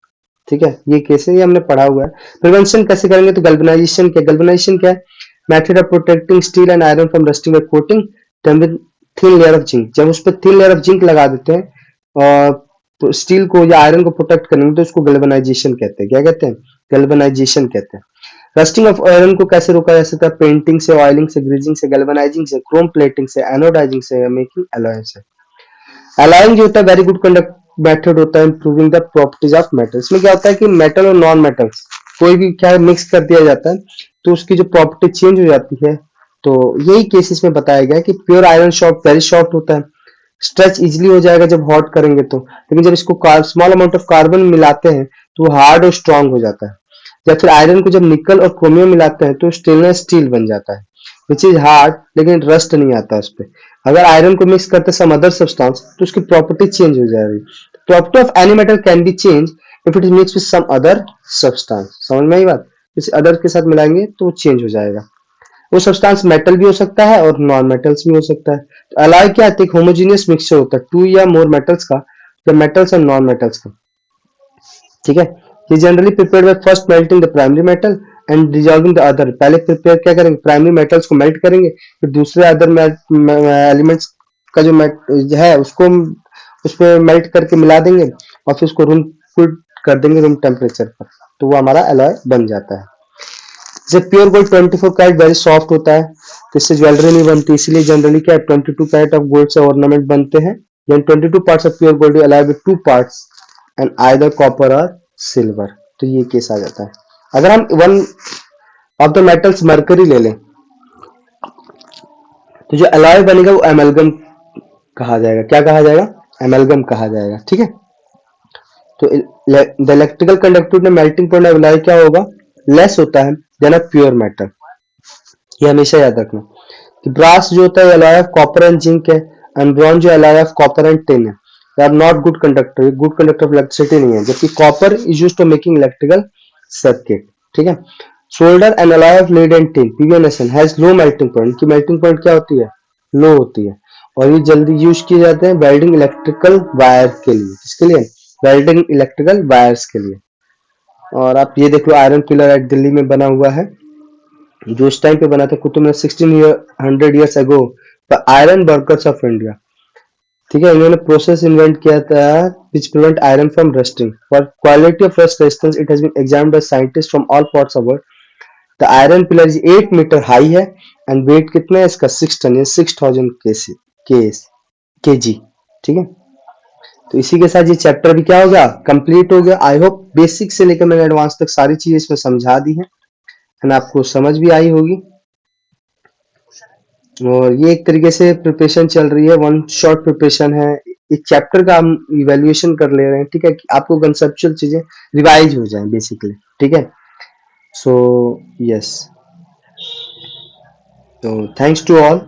ठीक है। ये केस है, ये हमने पढ़ा हुआ है। प्रिवेंशन कैसे करेंगे? तो गैल्वेनाइजेशन क्या? गैल्वेनाइजेशन क्या है? Method of protecting steel and iron from rusting by coating them with thin layer of zinc. जब उस पर थिन लेयर ऑफ जिंक लगा देते हैं और स्टील को या आयरन को प्रोटेक्ट करेंगे तो उसको गैल्वेनाइजेशन कहते हैं। क्या कहते हैं? गैल्वेनाइजेशन कहते हैं। रस्टिंग ऑफ आयरन को कैसे रोका जा सकता है? पेंटिंग से, ऑयलिंग से, ग्रीजिंग से, गैल्वेनाइजिंग से, क्रोम प्लेटिंग से, एनोडाइजिंग से, मेकिंग एलॉय से। एलॉइंग जो होता है वेरी गुड कंडक्ट मेथड होता है improving the properties of metal. इसमें क्या होता है कि मेटल और नॉन मेटल्स कोई भी क्या मिक्स कर दिया जाता है तो उसकी जो प्रॉपर्टी चेंज हो जाती है। तो यही केसेस में बताया गया कि pure iron soft very soft होता है, स्ट्रेच इजिली हो जाएगा जब हॉट करेंगे तो, लेकिन जब इसको स्मॉल अमाउंट ऑफ कार्बन मिलाते हैं तो वो हार्ड और स्ट्रांग हो जाता है। या फिर आयरन को जब निकल और क्रोमियम मिलाते हैं तो स्टेनलेस स्टील बन जाता है विच इज हार्ड, लेकिन रस्ट नहीं आता उस पर। अगर आयरन को मिक्स करते सम अदर सब्सटेंस तो उसकी प्रॉपर्टी चेंज हो जाएगी। Property of any metal can be change if it is mix with some other substance. समझ में आई बात? किसी अदर के साथ मिलाएंगे तो वो चेंज हो जाएगा। वो सब्सटेंस मेटल भी हो सकता है और नॉन मेटल्स भी हो सकता है। तो अलॉय क्या है? एक होमोजेनियस मिक्सचर होता है टू या मोर मेटल्स का, या मेटल्स और नॉन मेटल्स का, ठीक है। ये generally prepared by first melting the primary metal and dissolving the other. पहले प्रिपेयर क्या करेंगे? प्राइमरी मेटल्स को मेल्ट करेंगे, फिर दूसरे अदर एलिमेंट्स का जो है उसको उसमें मेल्ट करके मिला देंगे और फिर उसको रूम कूल कर देंगे रूम टेम्परेचर पर, तो वो हमारा एलॉय बन जाता है। जैसे pure gold 24 carat very soft होता है तो इससे ज्वेलरी नहीं बनती, इसलिए जनरली क्या है 22 कैरेट ऑफ गोल्ड से ऑर्नामेंट बनते हैं। Then 22 parts of pure gold alive with 2 parts and either copper और सिल्वर। तो ये केस आ जाता है। अगर हम one of the metals mercury ले लें तो जो एलॉय बनेगा वो एमलगम कहा जाएगा, क्या कहा जाएगा, एमलगम कहा जाएगा, ठीक है। तो the electrical conductivity melting point of alloy क्या होगा, लेस होता है देन अ प्योर मेटल। ये हमेशा याद रखना कि ब्रास जो होता है alloy of copper and zinc है, एंड ब्रॉन्ज जो alloy of copper and tin है, they are not good conductor, good conductor of electricity नहीं है, जबकि copper is used to making electrical circuit, ठीक है। Solder and alloy of lead and tin PVNSN has low melting point, की melting point क्या होती है, लो होती है, और ये जल्दी यूज किए जाते हैं वेल्डिंग इलेक्ट्रिकल वायर के लिए, किसके लिए, वेल्डिंग इलेक्ट्रिकल वायर्स के लिए। और आप ये देख लो आयरन पिलर एट दिल्ली में बना हुआ है, जो उस टाइम पे बना था Qutub 1600 years ago, the iron workers of India, ठीक है। इन्होंने प्रोसेस इन्वेंट किया था which prevent iron from rusting, for quality of rust resistance it has been examined by scientist from all parts of world. The iron pillar is 8 metre high है, and weight कितना है इसका 6 ton, 6000 KG, ठीक है। तो इसी के साथ ये चैप्टर भी क्या हो गया, कंप्लीट हो गया। आई होप बेसिक से लेकर मैंने एडवांस तक सारी चीजें इसमें समझा दी है, एंड आपको समझ भी आई होगी। और ये एक तरीके से प्रिपरेशन चल रही है, वन शॉट प्रिपरेशन है, एक चैप्टर का हम इवेल्युएशन कर ले रहे हैं, ठीक है, कि आपको कंसेप्चुअल चीजें रिवाइज हो जाएं बेसिकली, ठीक है। सो यस, तो थैंक्स टू ऑल।